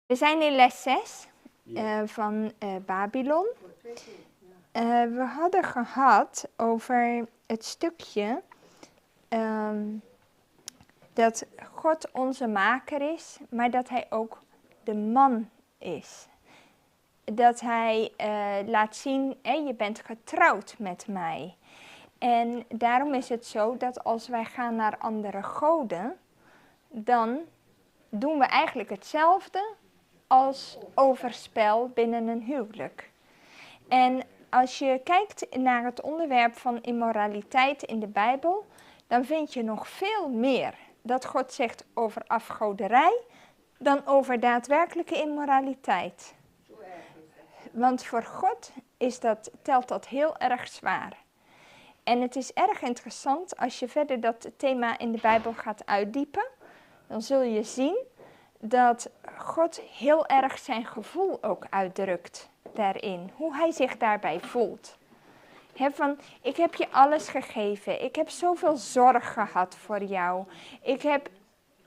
We zijn in les 6 van Babylon. We hadden gehad over het stukje dat God onze maker is, maar dat hij ook de man is. Dat hij laat zien, je bent getrouwd met mij. En daarom is het zo dat als wij gaan naar andere goden, dan doen we eigenlijk hetzelfde als overspel binnen een huwelijk. En als je kijkt naar het onderwerp van immoraliteit in de Bijbel, dan vind je nog veel meer dat God zegt over afgoderij dan over daadwerkelijke immoraliteit. Want voor God telt dat heel erg zwaar. En het is erg interessant als je verder dat thema in de Bijbel gaat uitdiepen, dan zul je zien dat God heel erg zijn gevoel ook uitdrukt daarin. Hoe hij zich daarbij voelt. Ik heb je alles gegeven. Ik heb zoveel zorg gehad voor jou.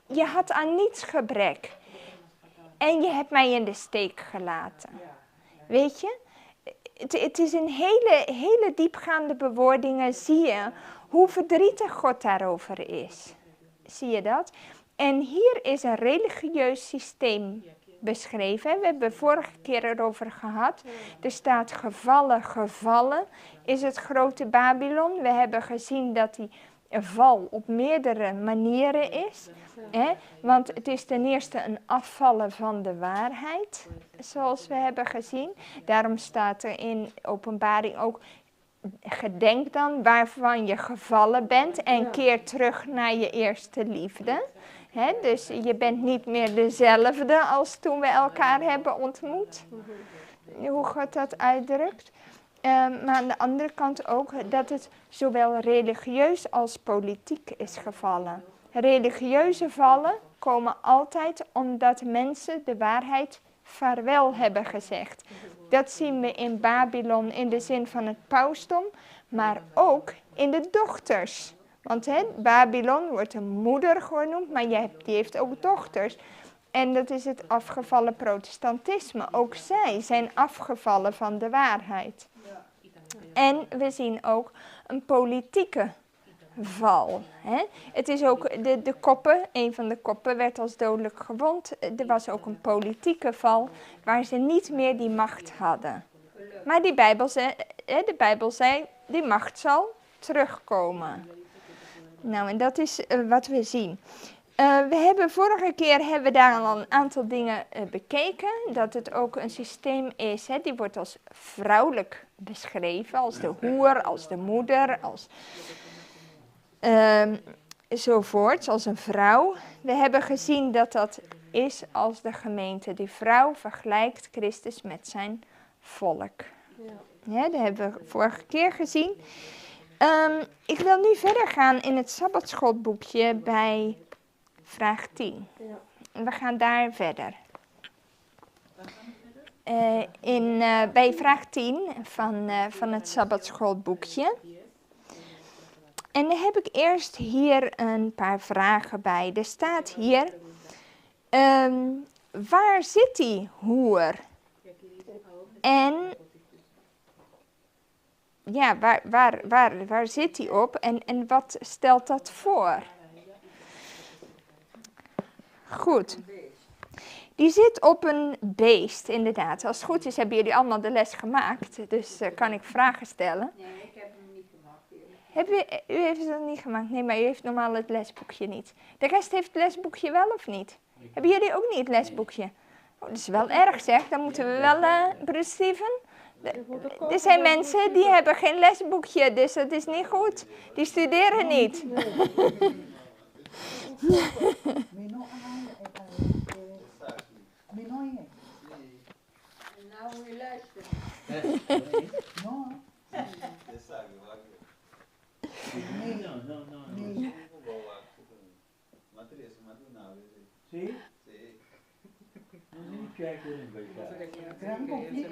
Je had aan niets gebrek. En je hebt mij in de steek gelaten. Weet je? Het is een hele diepgaande bewoordingen. Zie je hoe verdrietig God daarover is. Zie je dat? En hier is een religieus systeem beschreven. We hebben vorige keer erover gehad. Er staat gevallen is het grote Babylon. We hebben gezien dat die val op meerdere manieren is. Want het is ten eerste een afvallen van de waarheid, zoals we hebben gezien. Daarom staat er in Openbaring ook, gedenk dan waarvan je gevallen bent en keer terug naar je eerste liefde. Dus je bent niet meer dezelfde als toen we elkaar hebben ontmoet. Hoe God dat uitdrukt. Maar aan de andere kant ook dat het zowel religieus als politiek is gevallen. Religieuze vallen komen altijd omdat mensen de waarheid vaarwel hebben gezegd. Dat zien we in Babylon in de zin van het pausdom, maar ook in de dochters. Want Babylon wordt een moeder genoemd, maar die heeft ook dochters. En dat is het afgevallen protestantisme. Ook zij zijn afgevallen van de waarheid. En we zien ook een politieke val. Het is ook de koppen, een van de koppen werd als dodelijk gewond. Er was ook een politieke val waar ze niet meer die macht hadden. Maar de Bijbel zei, die macht zal terugkomen. Nou, en dat is wat we zien. Vorige keer daar al een aantal dingen bekeken. Dat het ook een systeem is, die wordt als vrouwelijk beschreven. Als de hoer, als de moeder, zovoorts, als een vrouw. We hebben gezien dat dat is als de gemeente. Die vrouw vergelijkt Christus met zijn volk. Ja, dat hebben we vorige keer gezien. Ik wil nu verder gaan in het Sabbatschoolboekje bij vraag 10. We gaan daar verder. Bij vraag 10 van het Sabbatschoolboekje. En dan heb ik eerst hier een paar vragen bij. Er staat hier, waar zit die hoer? En ja, waar zit die op en wat stelt dat voor? Goed. Die zit op een beest, inderdaad. Als het goed is hebben jullie allemaal de les gemaakt, dus kan ik vragen stellen. Nee, ik heb hem niet gemaakt. U heeft het niet gemaakt? Nee, maar u heeft normaal het lesboekje niet. De rest heeft het lesboekje wel of niet? Hebben jullie ook niet het lesboekje? Oh, dat is wel erg zeg, dan moeten we wel, broer Steven. Er zijn mensen die hebben geen lesboekje, dus dat is niet goed. Die studeren niet. Nou moet je luisteren.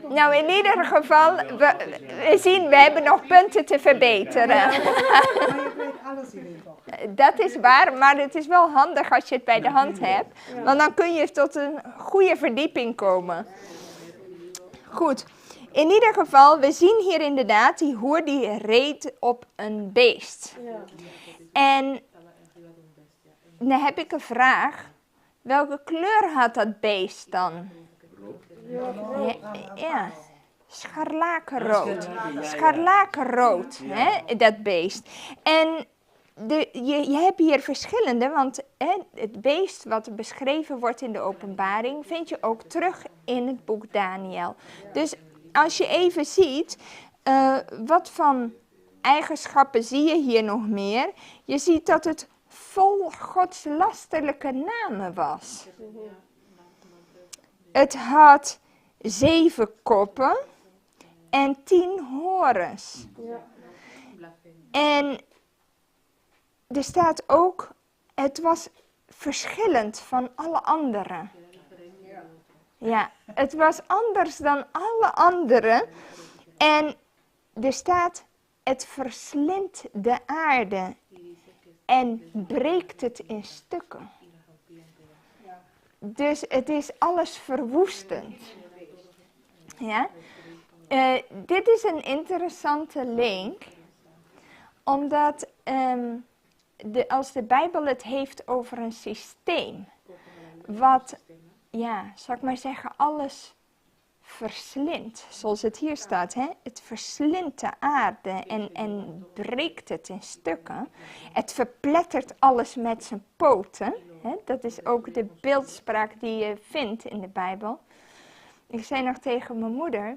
Nou, in ieder geval, we zien, we hebben nog punten te verbeteren. Maar je weet alles hierin toch? Dat is waar, maar het is wel handig als je het bij de hand hebt. Want dan kun je tot een goede verdieping komen. Goed. In ieder geval, we zien hier inderdaad die hoer die reed op een beest. Ja. En dan heb ik een vraag. Welke kleur had dat beest dan? Ja, scharlakenrood. Scharlakenrood, hè, dat beest. En je hebt hier verschillende, want het beest wat beschreven wordt in de openbaring vind je ook terug in het boek Daniel. Dus als je even ziet, wat van eigenschappen zie je hier nog meer? Je ziet dat het vol godslasterlijke namen was. Het had 7 koppen en 10 horens. Ja. En er staat ook, het was verschillend van alle anderen. Ja, het was anders dan alle anderen. En er staat, het verslindt de aarde en breekt het in stukken. Dus het is alles verwoestend. Ja? Dit is een interessante link, omdat als de Bijbel het heeft over een systeem, wat, ja, zal ik maar zeggen, alles verslindt, zoals het hier staat. Hè? Het verslindt de aarde en breekt het in stukken. Het verplettert alles met zijn poten. Hè? Dat is ook de beeldspraak die je vindt in de Bijbel. Ik zei nog tegen mijn moeder,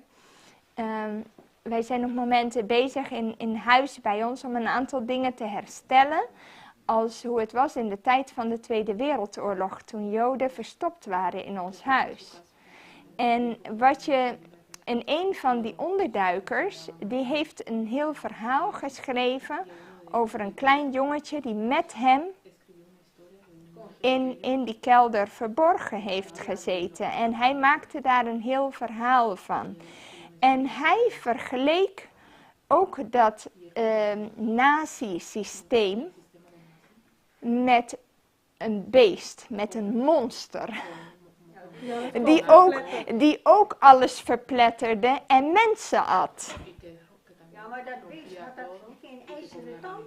wij zijn op momenten bezig in huis bij ons om een aantal dingen te herstellen. Als hoe het was in de tijd van de Tweede Wereldoorlog, toen Joden verstopt waren in ons huis. En een van die onderduikers, die heeft een heel verhaal geschreven over een klein jongetje die met hem in die kelder verborgen heeft gezeten. En hij maakte daar een heel verhaal van. En hij vergeleek ook dat nazi-systeem met een beest, met een monster. Die ook alles verpletterde en mensen at. Ja, maar dat beest had dat geen ijzeren tand.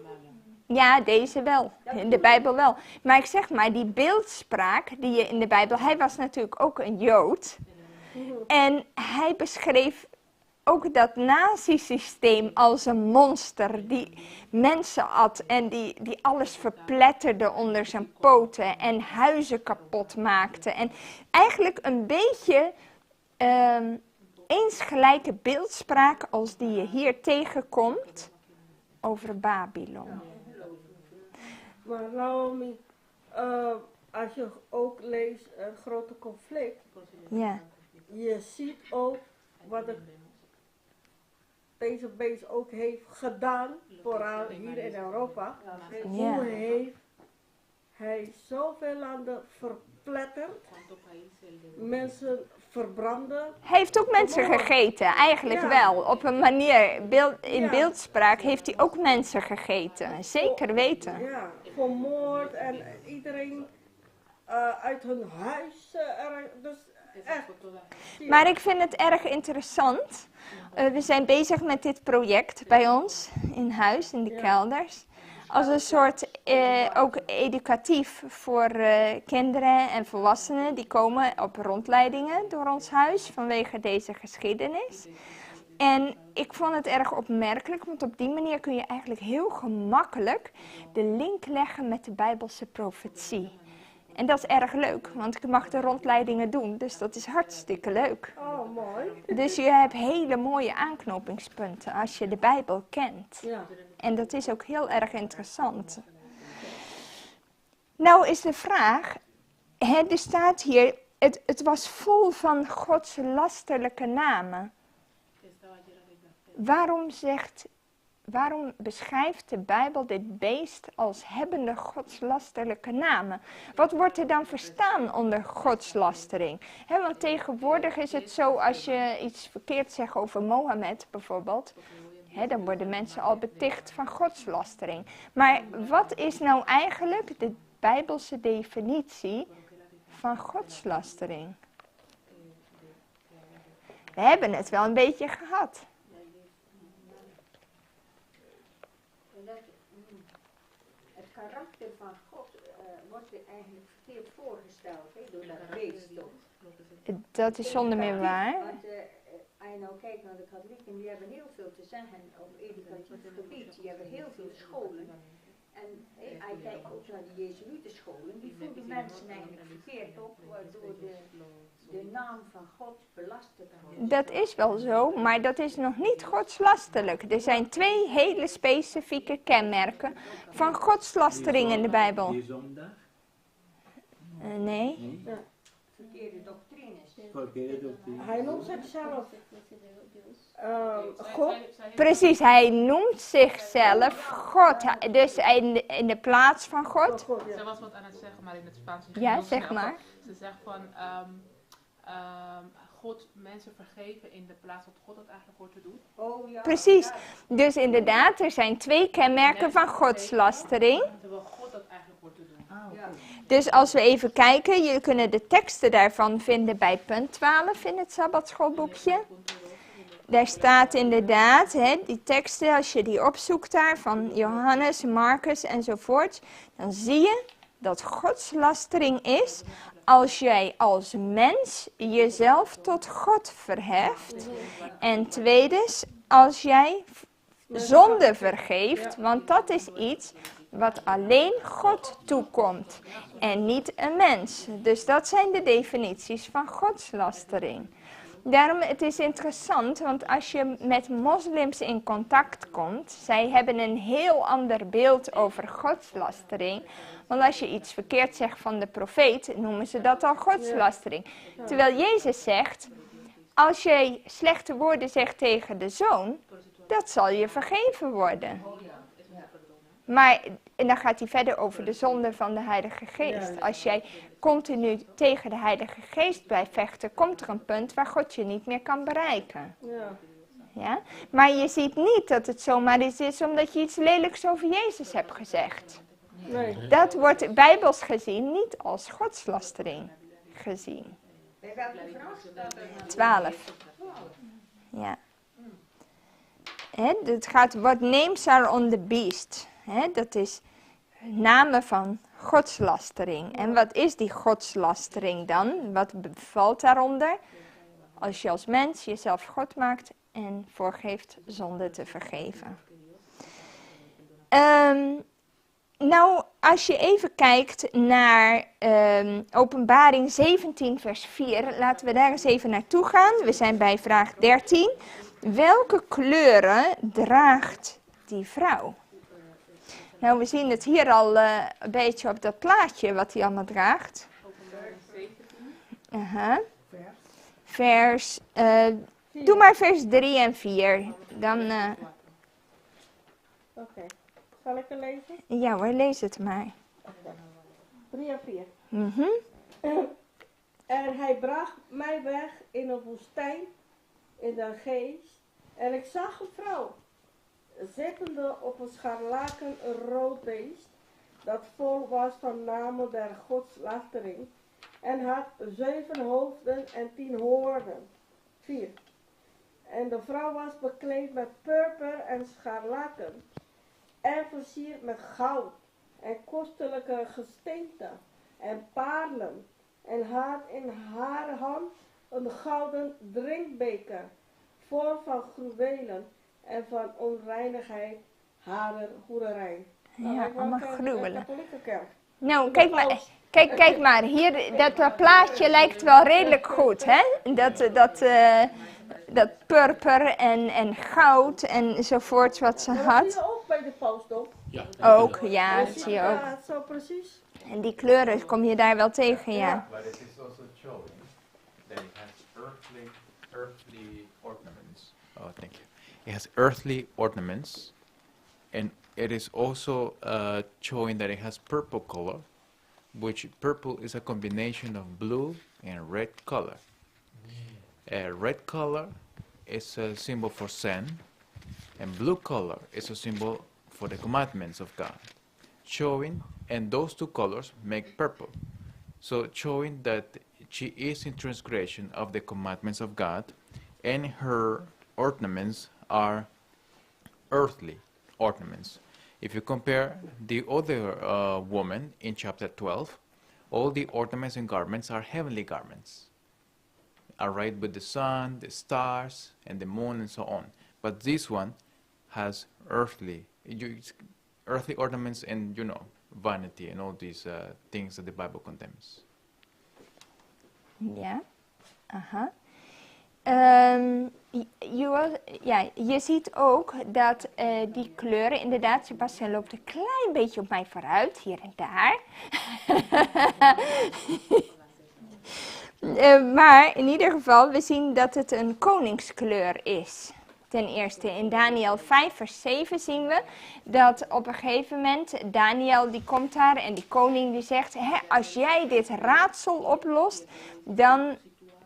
Ja, deze wel. In de Bijbel wel. Maar ik zeg maar, die beeldspraak die je in de Bijbel... Hij was natuurlijk ook een Jood. En hij beschreef ook dat nazi-systeem als een monster die mensen at en die alles verpletterde onder zijn poten en huizen kapot maakte. En eigenlijk een beetje eensgelijke beeldspraak als die je hier tegenkomt over Babylon. Maar Naomi, als je ook leest een grote conflict, Ja. je ziet ook wat deze beest ook heeft gedaan, vooral hier in Europa. Ja. Hoe heeft hij zoveel landen verpletterd, mensen verbranden. Hij heeft ook mensen gegeten, eigenlijk Ja. wel. Op een manier, in Ja. beeldspraak heeft hij ook mensen gegeten. Zeker weten. Ja, vermoord en iedereen uit hun huis. Dus echt. Maar ik vind het erg interessant. We zijn bezig met dit project bij ons in huis, in de kelders. Als een soort, ook educatief voor kinderen en volwassenen die komen op rondleidingen door ons huis vanwege deze geschiedenis. En ik vond het erg opmerkelijk, want op die manier kun je eigenlijk heel gemakkelijk de link leggen met de Bijbelse profetie. En dat is erg leuk, want ik mag de rondleidingen doen, dus dat is hartstikke leuk. Oh, mooi. Dus je hebt hele mooie aanknopingspunten als je de Bijbel kent. Ja. En dat is ook heel erg interessant. Nou is de vraag, er staat hier, het was vol van godslasterlijke namen. Waarom beschrijft de Bijbel dit beest als hebbende godslasterlijke namen? Wat wordt er dan verstaan onder godslastering? Want tegenwoordig is het zo, als je iets verkeerd zegt over Mohammed bijvoorbeeld, dan worden mensen al beticht van godslastering. Maar wat is nou eigenlijk de Bijbelse definitie van godslastering? We hebben het wel een beetje gehad. Het karakter van God wordt er eigenlijk verkeerd voorgesteld, hè, door dat beest. Dat is zonder meer waar. Want als je nou kijkt naar de katholieken, die hebben heel veel te zeggen op educatief gebied. Die hebben heel veel scholen. En als je kijkt ook naar de Jezuïetenscholen, die voeden mensen eigenlijk verkeerd op, waardoor de naam van God belasterd wordt. Dat is wel zo, maar dat is nog niet godslastelijk. Er zijn 2 hele specifieke kenmerken van godslastering in de Bijbel. Die zondag? Nee. Nee. Verkeerde doctrines. Verkeerde doctrine. Hij noemt zichzelf God. Precies, hij noemt zichzelf God. Dus in de plaats van God. God, ja. Ze was wat aan het zeggen, maar in het Spaans. Ja, zeg maar. Ze zegt van, God mensen vergeven in de plaats wat God het eigenlijk hoort te doen. Oh ja. Precies. Ja. Dus inderdaad, er zijn 2 kenmerken van godslastering. Terwijl God dat eigenlijk hoort te doen. Ja. Dus als we even kijken, jullie kunnen de teksten daarvan vinden bij punt 12 in het Sabbatschoolboekje. Daar staat inderdaad, die teksten, als je die opzoekt daar, van Johannes, Marcus enzovoort, dan zie je dat godslastering is als jij als mens jezelf tot God verheft. En tweedens, als jij zonde vergeeft, want dat is iets wat alleen God toekomt en niet een mens. Dus dat zijn de definities van godslastering. Daarom, het is interessant, want als je met moslims in contact komt, zij hebben een heel ander beeld over godslastering. Want als je iets verkeerd zegt van de profeet, noemen ze dat al godslastering. Terwijl Jezus zegt, als jij slechte woorden zegt tegen de zoon, dat zal je vergeven worden. Maar en dan gaat hij verder over de zonde van de Heilige Geest. Als jij continu tegen de Heilige Geest blijft vechten, komt er een punt waar God je niet meer kan bereiken. Ja. Ja? Maar je ziet niet dat het zomaar iets is omdat je iets lelijks over Jezus hebt gezegd. Nee. Dat wordt bijbels gezien niet als godslastering gezien. Bij welke vrouw staat er? 12. Ja. Het gaat, what names are on the beast. Dat is namen van godslastering. En wat is die godslastering dan? Wat valt daaronder? Als je als mens jezelf God maakt en voorgeeft zonde te vergeven. Nou, als je even kijkt naar Openbaring 17 vers 4, laten we daar eens even naartoe gaan. We zijn bij vraag 13. Welke kleuren draagt die vrouw? Nou, we zien het hier al een beetje op dat plaatje wat hij allemaal draagt. Vers, doe maar vers 3 en 4. Dan, Oké. Zal ik het lezen? ja hoor, lees het maar. 3 en 4. Mhm. En hij bracht mij weg in een woestijn, in de geest. En ik zag een vrouw, zittende op een scharlaken rood beest, dat vol was van namen der godslastering, en had 7 hoofden en 10 hoornen. 4. En de vrouw was bekleed met purper en scharlaken, en versierd met goud, en kostelijke gesteenten, en paarlen, en had in haar hand een gouden drinkbeker, vol van gruwelen en van onreinigheid, haar hoererij. Ja, allemaal gruwelen. Katholieke kerk. Nou, kijk maar. Hier, dat plaatje lijkt wel redelijk goed, hè? Dat purper en goud enzovoort wat ze Dat zie had. je ook bij de pausdom. Ja. Ook, ja, dat zie je ook. Ja, zo precies. En die kleuren kom je daar wel tegen, ja. But it is also showing that it has earthly ornaments. Oh, thank you. It has earthly ornaments, and it is also showing that it has purple color, which purple is a combination of blue and red color. Red color is a symbol for sin, and blue color is a symbol for the commandments of God. Showing, and those two colors make purple. So showing that she is in transgression of the commandments of God, and her ornaments are earthly ornaments. If you compare the other woman in chapter 12, all the ornaments and garments are heavenly garments, arrayed with the sun, the stars, and the moon, and so on. But this one has earthly ornaments and, vanity and all these things that the Bible condemns. Ja. Aha. Je ziet ook dat die kleuren, inderdaad, Sebastian loopt een klein beetje op mij vooruit, hier en daar. Maar in ieder geval, we zien dat het een koningskleur is. Ten eerste, in Daniel 5 vers 7 zien we dat op een gegeven moment Daniel die komt daar en die koning die zegt, als jij dit raadsel oplost, dan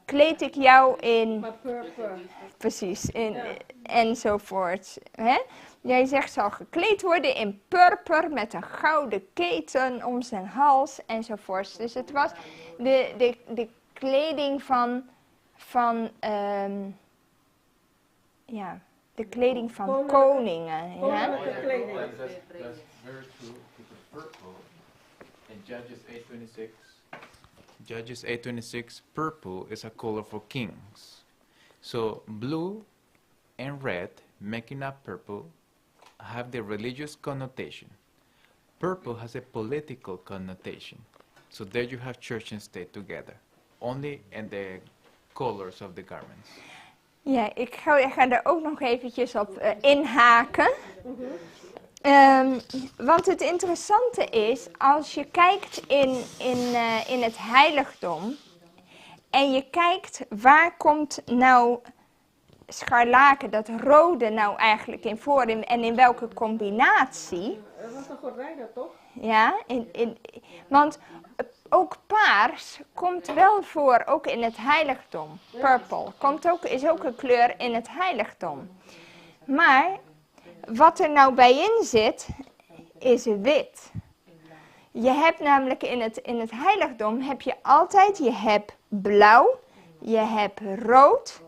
kleed ik jou in, precies, enzovoort. Jij zegt, zal gekleed worden in purper met een gouden keten om zijn hals enzovoort. Dus het was de kleding de kleding van koningen. Ja? That's very true, because purple in Judges 8:26. Judges 8:26, purple is a color for kings. So blue and red, making up purple, have the religious connotation. Purple has a political connotation. So there you have church and state together, only in the colors of the garments. Ja, ik ga daar ook nog eventjes op inhaken. Want het interessante is, als je kijkt in het heiligdom en je kijkt waar komt nou scharlaken, dat rode nou eigenlijk in voor en in welke combinatie. Dat was een gordijn, toch? Ja, want ook paars komt wel voor, ook in het heiligdom. Purple is ook een kleur in het heiligdom. Maar wat er nou bij in zit, is wit. Je hebt namelijk in het heiligdom heb je altijd, je hebt blauw, je hebt rood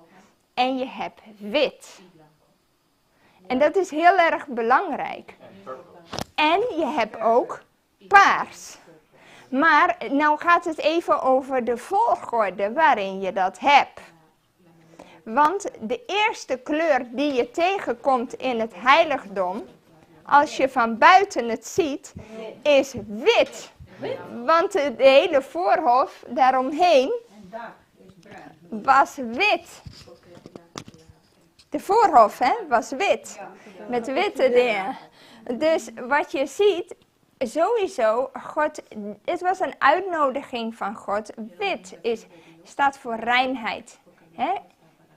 en je hebt wit. En dat is heel erg belangrijk. En je hebt ook paars. Maar nou gaat het even over de volgorde waarin je dat hebt. Want de eerste kleur die je tegenkomt in het heiligdom, als je van buiten het ziet, is wit. Want de hele voorhof daaromheen was wit. De voorhof was wit. Met witte dingen. Dus wat je ziet, sowieso, het was een uitnodiging van God. Wit staat voor reinheid.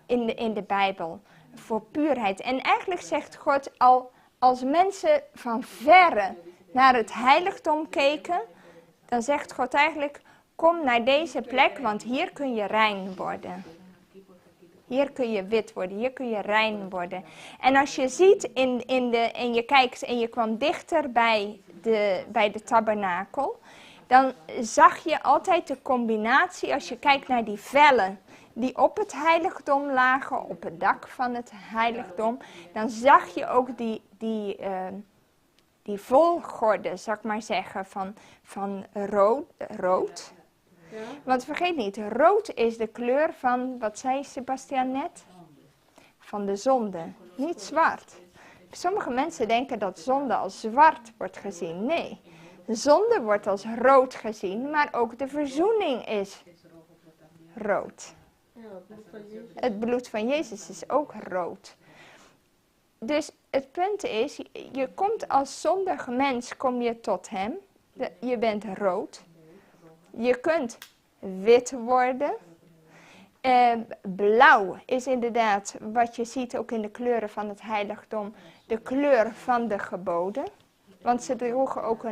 In de Bijbel. Voor puurheid. En eigenlijk zegt God al, als mensen van verre naar het heiligdom keken, dan zegt God eigenlijk, kom naar deze plek, want hier kun je rein worden. Hier kun je wit worden, hier kun je rein worden. En als je ziet en je kijkt en je kwam dichter bij de tabernakel, dan zag je altijd de combinatie, als je kijkt naar die vellen die op het heiligdom lagen, op het dak van het heiligdom, dan zag je ook die volgorde, zal ik maar zeggen, van rood. Ja. Want vergeet niet, rood is de kleur van, wat zei Sebastian net? Van de zonde, niet zwart. Sommige mensen denken dat zonde als zwart wordt gezien. Nee, de zonde wordt als rood gezien, maar ook de verzoening is rood. Het bloed van Jezus is ook rood. Dus het punt is, je komt als zondige mens, kom je tot hem. Je bent rood. Je kunt wit worden. Blauw is inderdaad, wat je ziet ook in de kleuren van het heiligdom, de kleur van de geboden. Want ze droegen ook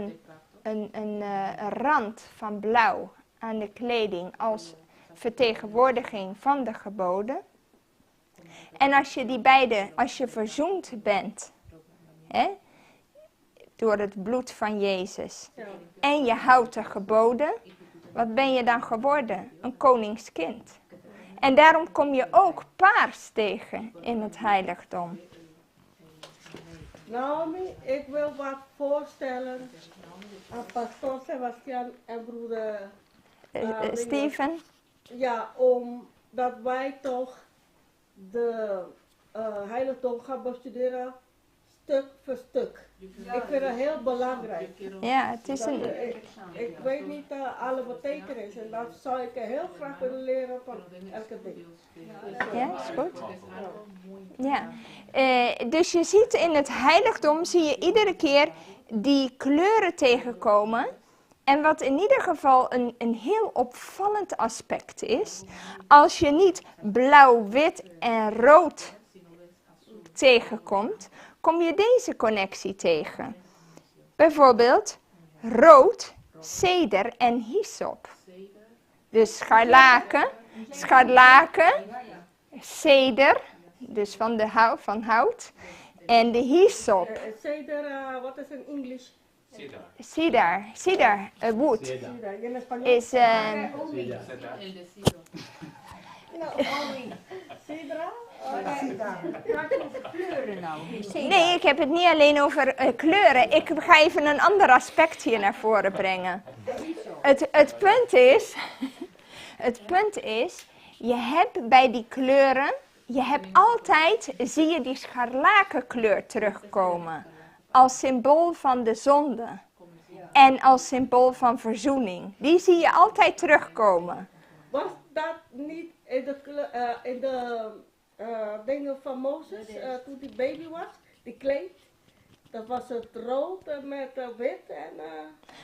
een rand van blauw aan de kleding als vertegenwoordiging van de geboden. En als je verzoend bent, door het bloed van Jezus, en je houdt de geboden, wat ben je dan geworden? Een koningskind. En daarom kom je ook paars tegen in het heiligdom. Naomi, ik wil wat voorstellen aan pastoor Sebastian en broeder Steven? Ja, omdat wij toch de heiligdom gaan bestuderen stuk voor stuk. Ik vind het heel belangrijk. Ja, het is een... Ik weet niet alle betekenis en dat zou ik heel graag willen leren van elke ding. Ja, is goed. Ja. Dus je ziet in het heiligdom, zie je iedere keer die kleuren tegenkomen. En wat in ieder geval een heel opvallend aspect is, als je niet blauw, wit en rood tegenkomt, kom je deze connectie tegen. Bijvoorbeeld rood, ceder en hyssop. Dus scharlaken, ceder, dus van hout, en de hyssop. Ceder, wat is in Engels? Cedar, wood, In Español? is... Cedra? Kleuren nou. Nee, ik heb het niet alleen over kleuren. Ik ga even een ander aspect hier naar voren brengen. Het punt is, je hebt bij die kleuren, zie je die scharlakenkleur terugkomen. Als symbool van de zonde. En als symbool van verzoening. Die zie je altijd terugkomen. Was dat niet in de dingen van Mozes toen die baby was? Die kleed? Dat was het rood met wit en...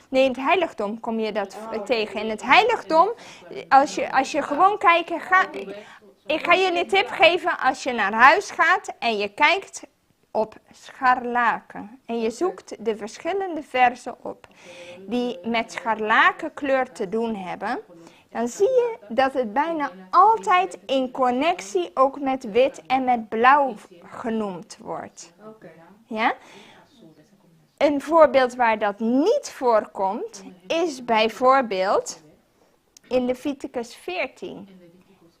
Nee, in het heiligdom kom je dat tegen. In het heiligdom, als je gewoon kijkt... Ik ga jullie een tip geven als je naar huis gaat en je kijkt op scharlaken. En je zoekt de verschillende verzen op die met scharlakenkleur te doen hebben. Dan zie je dat het bijna altijd in connectie ook met wit en met blauw genoemd wordt. Ja? Een voorbeeld waar dat niet voorkomt is bijvoorbeeld in Leviticus 14.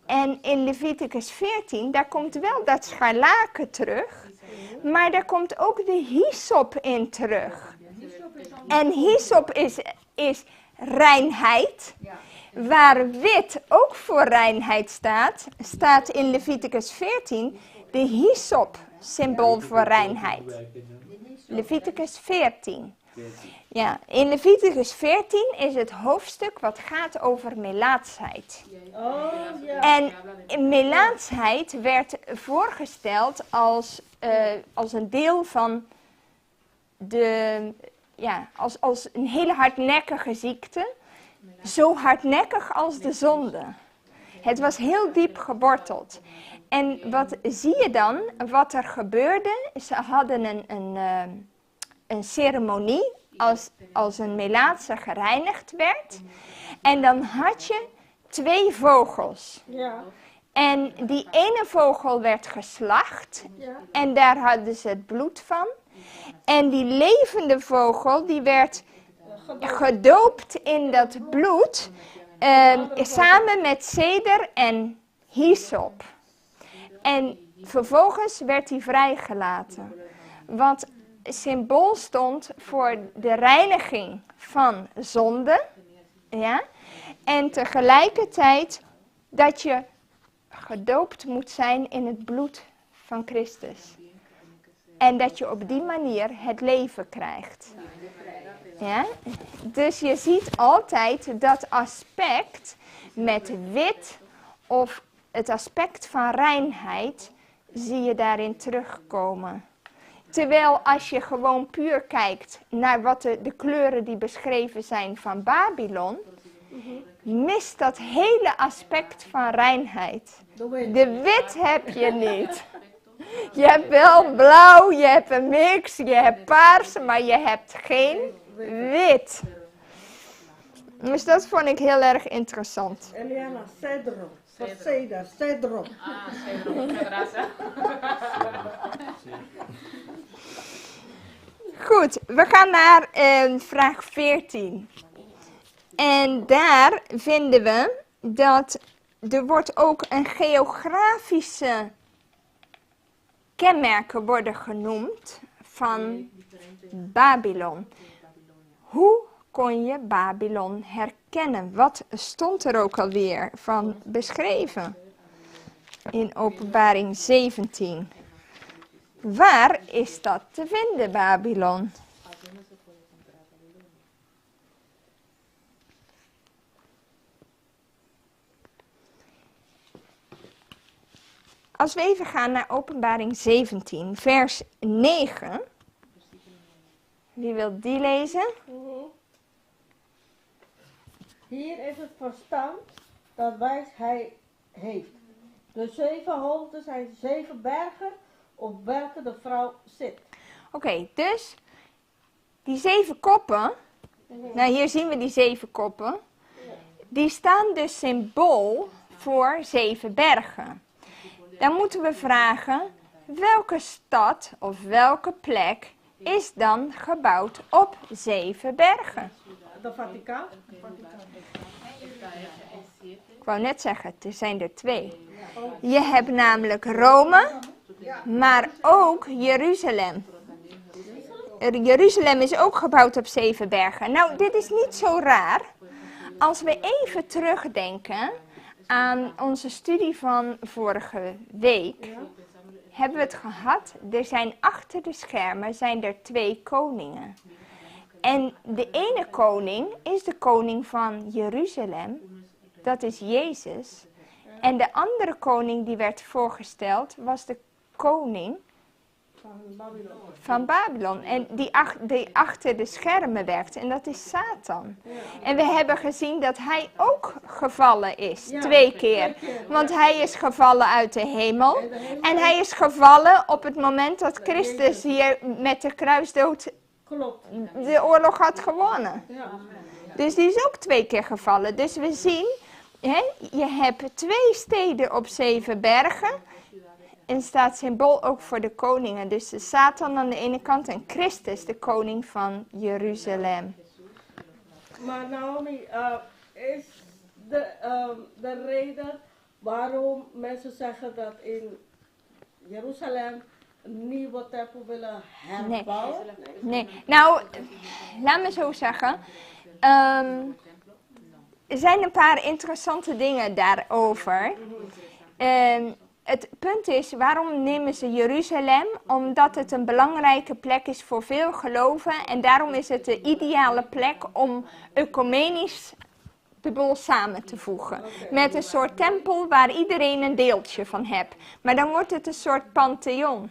En in Leviticus 14, daar komt wel dat scharlaken terug, maar daar komt ook de hyssop in terug. En hyssop is reinheid. Waar wit ook voor reinheid staat in Leviticus 14 de hyssop, symbool voor reinheid. Leviticus 14. Ja, in Leviticus 14 is het hoofdstuk wat gaat over melaatsheid. Oh, ja. En melaatsheid werd voorgesteld als een deel van als een hele hardnekkige ziekte. Zo hardnekkig als de zonde. Het was heel diep geworteld. En wat zie je dan? Wat er gebeurde, ze hadden een ceremonie als een melaatse gereinigd werd. En dan had je 2 vogels. Ja. En die ene vogel werd geslacht. Ja. En daar hadden ze het bloed van. En die levende vogel die werd gedoopt in dat bloed. Samen met ceder en hyssop. En vervolgens werd hij vrijgelaten. Wat symbool stond voor de reiniging van zonde. Ja? En tegelijkertijd dat je gedoopt moet zijn in het bloed van Christus. En dat je op die manier het leven krijgt. Ja? Dus je ziet altijd dat aspect met wit of het aspect van reinheid zie je daarin terugkomen. Terwijl als je gewoon puur kijkt naar wat de kleuren die beschreven zijn van Babylon, mist dat hele aspect van reinheid. De wit heb je niet. Je hebt wel blauw, je hebt een mix, je hebt paars, maar je hebt geen wit. Dus dat vond ik heel erg interessant. Eliana, cedro. Cedro. Goed, we gaan naar vraag 14. En daar vinden we dat er wordt ook een geografische kenmerken worden genoemd van Babylon. Hoe kon je Babylon herkennen? Wat stond er ook alweer van beschreven in Openbaring 17? Waar is dat te vinden, Babylon? Als we even gaan naar Openbaring 17, vers 9. Wie wil die lezen? Hier is het verstand dat wijsheid heeft. De 7 hoofden zijn 7 bergen op welke de vrouw zit. Oké, dus die 7 koppen, nou hier zien we die 7 koppen, die staan dus symbool voor 7 bergen. Dan moeten we vragen, welke stad of welke plek is dan gebouwd op 7 bergen? De Vaticaan. Ik wou net zeggen, er zijn er 2. Je hebt namelijk Rome, maar ook Jeruzalem. Jeruzalem is ook gebouwd op 7 bergen. Nou, dit is niet zo raar. Als we even terugdenken aan onze studie van vorige week, hebben we het gehad. Er zijn achter de schermen zijn er 2 koningen. En de ene koning is de koning van Jeruzalem. Dat is Jezus. En de andere koning die werd voorgesteld was de koning van Babylon. En die achter de schermen werkt. En dat is Satan. En we hebben gezien dat hij ook gevallen is. 2 keer. Want hij is gevallen uit de hemel. En hij is gevallen op het moment dat Christus hier met de kruisdood de oorlog had gewonnen. Dus die is ook 2 keer gevallen. Dus we zien, je hebt 2 steden op 7 bergen. En staat symbool ook voor de koningen. Dus de Satan aan de ene kant en Christus, de koning van Jeruzalem. Maar Naomi, is de reden waarom mensen zeggen dat in Jeruzalem een nieuwe tempel willen herbouwen? Nee. Nou, laat me zo zeggen. Er zijn een paar interessante dingen daarover. Het punt is, waarom nemen ze Jeruzalem? Omdat het een belangrijke plek is voor veel geloven. En daarom is het de ideale plek om ecumenisch de boel samen te voegen. Met een soort tempel waar iedereen een deeltje van hebt. Maar dan wordt het een soort pantheon.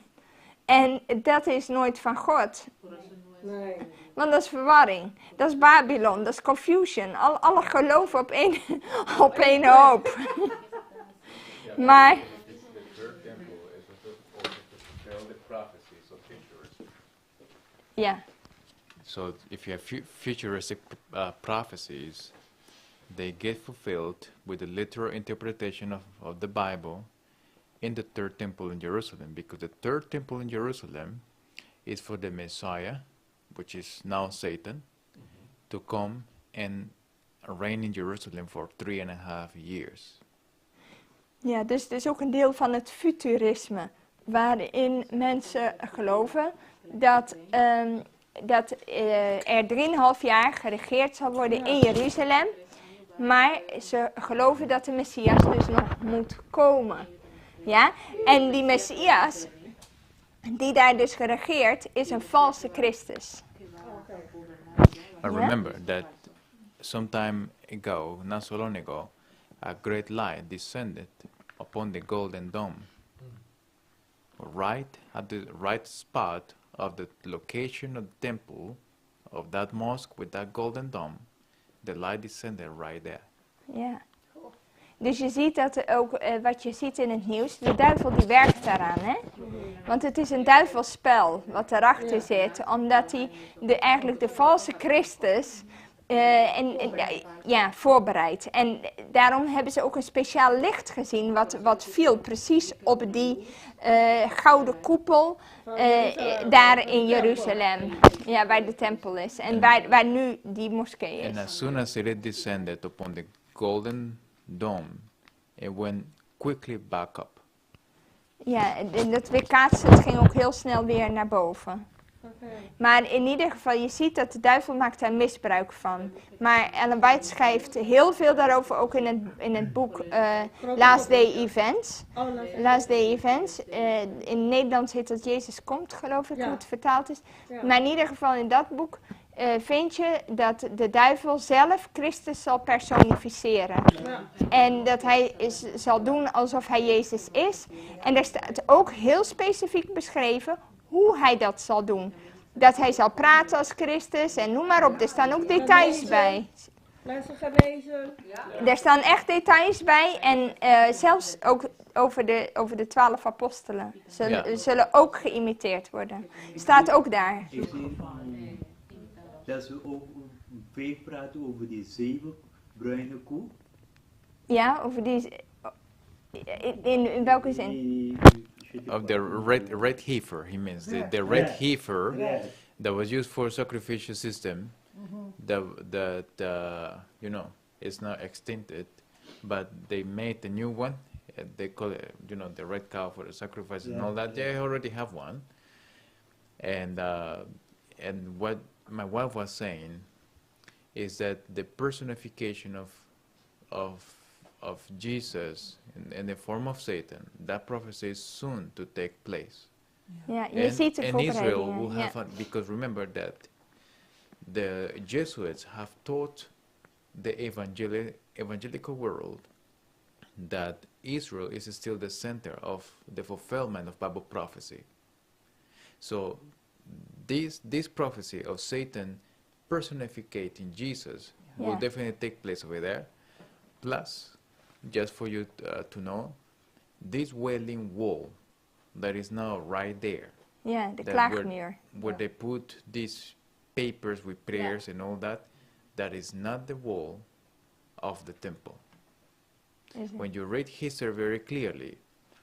En dat is nooit van God. Nee. Want dat is verwarring. Dat is Babylon, dat is confusion. Alle geloven op één hoop. Maar yeah. So if you have futuristic prophecies, they get fulfilled with the literal interpretation of the Bible in the third temple in Jerusalem, because the third temple in Jerusalem is for the Messiah, which is now Satan, to come and reign in Jerusalem for 3.5 years. Ja, dus het is ook een deel van het futurisme, waarin mensen geloven dat er 3,5 jaar geregeerd zal worden in Jeruzalem. Maar ze geloven dat de Messias dus nog moet komen. Ja? En die Messias, die daar dus geregeerd, is een valse Christus. But remember that sometime ago, not so long ago, a great light descended upon the golden dome. Right at the right spot of the location of the temple of that mosque with that golden dome, the light descended right there. Ja. Dus je ziet dat ook, wat je ziet in het nieuws, de duivel die werkt daaraan, hè? Want het is een duivelspel wat erachter zit, omdat hij eigenlijk de valse Christus voorbereidt. En daarom hebben ze ook een speciaal licht gezien, wat viel precies op die gouden koepel daar in Jeruzalem, ja, waar de tempel is en waar nu die moskee is. And as soon as it descended upon the golden dome, it went quickly back up. Ja, en dat weerkaatsen, het ging ook heel snel weer naar boven. Oké. Maar in ieder geval, je ziet dat de duivel maakt daar misbruik van. Maar Ellen White schrijft heel veel daarover, ook in het boek Last Day Events. Oh, laat Last Day Events. In Nederlands heet dat Jezus komt, geloof ik, Ja. hoe het vertaald is. Ja. Maar in ieder geval in dat boek vind je dat de duivel zelf Christus zal personificeren. Ja. En dat hij zal doen alsof hij Jezus is. En daar staat ook heel specifiek beschreven hoe hij dat zal doen. Dat hij zal praten als Christus en noem maar op. Er staan ook details bij. Mensen genezen. Er staan echt details bij. En zelfs ook over de 12 apostelen. Zullen ook geïmiteerd worden. Staat ook daar. Ik zie dat ze ook veel praten over die 7 bruine koe. Ja, over die... In welke zin? Of the red heifer, he means. The red heifer that was used for sacrificial system, you know, it's not extincted, but they made a new one. They call it, you know, the red cow for the sacrifices and all that. They already have one. And what my wife was saying is that the personification of Jesus in the form of Satan, that prophecy is soon to take place. Ja, je ziet de and Israel will voorbereidingen. have, because remember that the Jesuits have taught the evangelical world that Israel is still the center of the fulfillment of Bible prophecy. So this prophecy of Satan personificating Jesus will definitely take place over there. Plus, just for you to know, this wailing wall that is now right there, Ja, de that klaagmuur. where they put these papers with prayers and all that, that is not the wall of the temple. Is het. When you read history very clearly,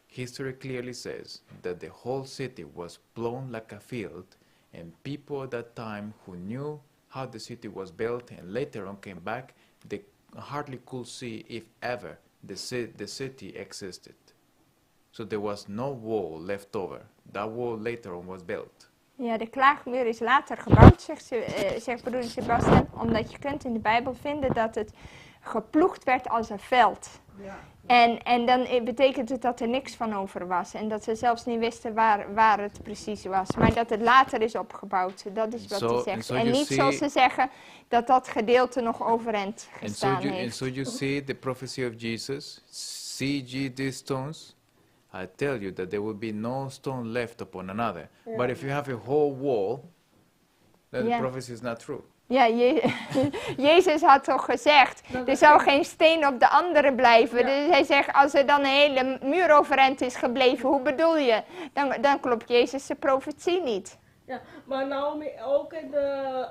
history clearly says that the whole city was blown like a field, and people at that time who knew how the city was built and later on came back, they hardly could see if ever the city existed. So there was no wall left over. That wall later on was built. Ja, de klaagmuur is later gebouwd, zegt broeder Sebastian, omdat je kunt in de Bijbel vinden dat het geploegd werd als een veld. Ja. En dan betekent het dat er niks van over was. En dat ze zelfs niet wisten waar het precies was. Maar dat het later is opgebouwd. Dat is wat hij zegt. En niet zoals ze zeggen dat dat gedeelte nog overeind gestaan heeft. And so you see the prophecy of Jesus. See ye these stones? I tell you that there will be no stone left upon another. Yeah. But if you have a whole wall, then the prophecy is not true. Ja, Jezus had toch gezegd, er zou geen steen op de andere blijven. Ja. Dus hij zegt, als er dan een hele muur overeind is gebleven, hoe bedoel je? Dan klopt Jezus' profetie niet. Ja, maar Naomi, ook in de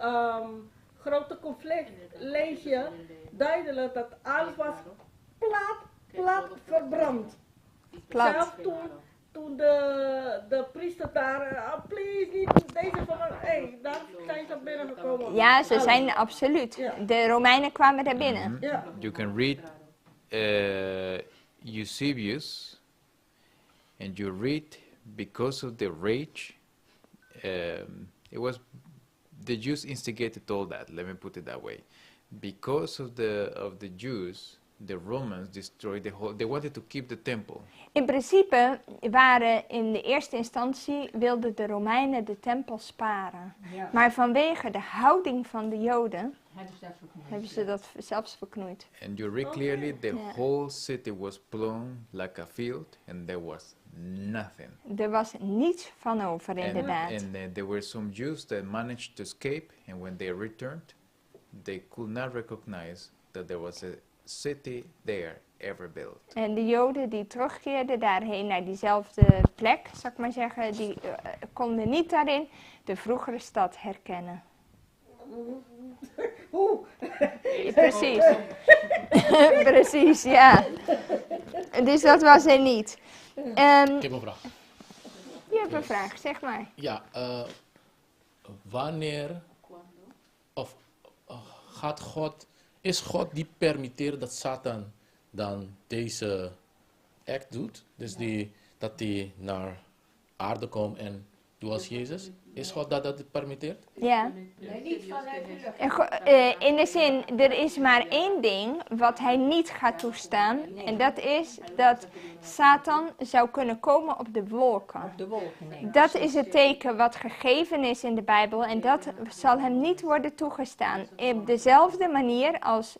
grote conflict lees je duidelijk dat alles was plat verbrand. Plat. Zelfs toen de priester daar, please niet deze van, daar zijn ze binnengekomen. Ja, ze zijn absoluut. Ja. De Romeinen kwamen daar binnen. Ja. You can read Eusebius, and you read because of the rage. It was the Jews instigated all that. Let me put it that way. Because of the Jews, the Romans destroyed the whole. They wanted to keep the temple. In principe waren in de eerste instantie wilden de Romeinen de tempel sparen. Ja. Maar vanwege de houding van de Joden hebben ze dat zelfs verknoeid. And you read clearly the Yeah. whole city was blown like a field, and there was nothing. Er was niets van over inderdaad. And there were some Jews that managed to escape, and when they returned, they could not recognize that there was a city there ever built. En de Joden die terugkeerden daarheen naar diezelfde plek, zal ik maar zeggen, die konden niet daarin de vroegere stad herkennen. Precies. Precies, ja. Dus dat was er niet. Ik heb een vraag. Je hebt een vraag, zeg maar. Ja, wanneer of is God die permitteert dat Satan dan deze act doet, dus dat hij naar aarde komt en doet als Jezus, is God dat permitteert? Ja. Nee, niet vanuit de lucht. In de zin, er is maar één ding wat hij niet gaat toestaan. En dat is dat Satan zou kunnen komen op de wolken. Op de wolken, nee. Dat is het teken wat gegeven is in de Bijbel. En dat zal hem niet worden toegestaan. Op dezelfde manier als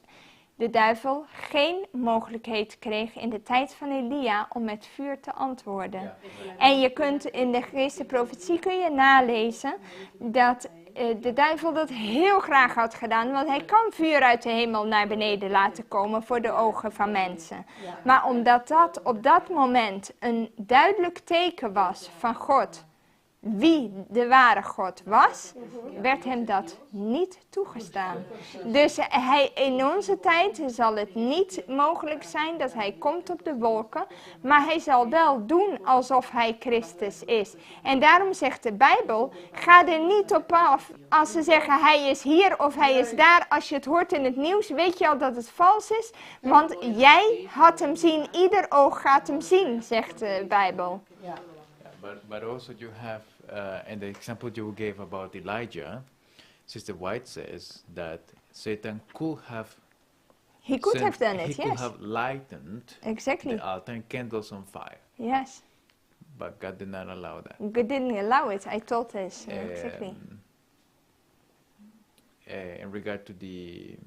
de duivel geen mogelijkheid kreeg in de tijd van Elia om met vuur te antwoorden. En je kunt in de geestenprofetie kun je nalezen dat de duivel dat heel graag had gedaan. Want hij kan vuur uit de hemel naar beneden laten komen voor de ogen van mensen. Maar omdat dat op dat moment een duidelijk teken was van God, wie de ware God was, werd hem dat niet toegestaan. Dus in onze tijd zal het niet mogelijk zijn dat hij komt op de wolken, maar hij zal wel doen alsof hij Christus is. En daarom zegt de Bijbel, ga er niet op af als ze zeggen hij is hier of hij is daar. Als je het hoort in het nieuws, weet je al dat het vals is, want jij had hem zien, ieder oog gaat hem zien, zegt de Bijbel. But also you have, and the example you gave about Elijah, Sister White says that Satan could have He could have done it, he could yes. have lightened Exactly. the altar and candles on fire, Yes. but God did not allow that. God didn't allow it. I told this. Exactly. In regard to the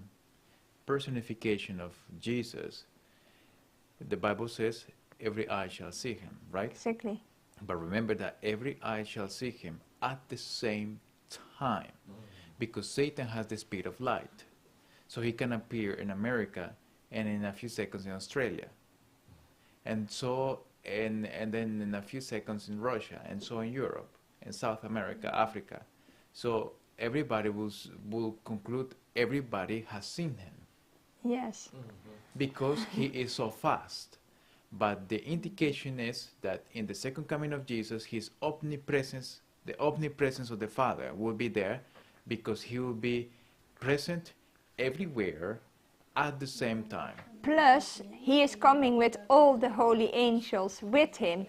personification of Jesus, the Bible says every eye shall see him, right? Exactly. But remember that every eye shall see him at the same time, because Satan has the speed of light. So he can appear in America and in a few seconds in Australia. And so, and then in a few seconds in Russia, and so in Europe, and South America, Africa. So everybody will conclude everybody has seen him, Yes. because he is so fast. But the indication is that in the second coming of Jesus, his omnipresence, the omnipresence of the Father will be there, because he will be present everywhere at the same time. Plus, he is coming with all the holy angels with him,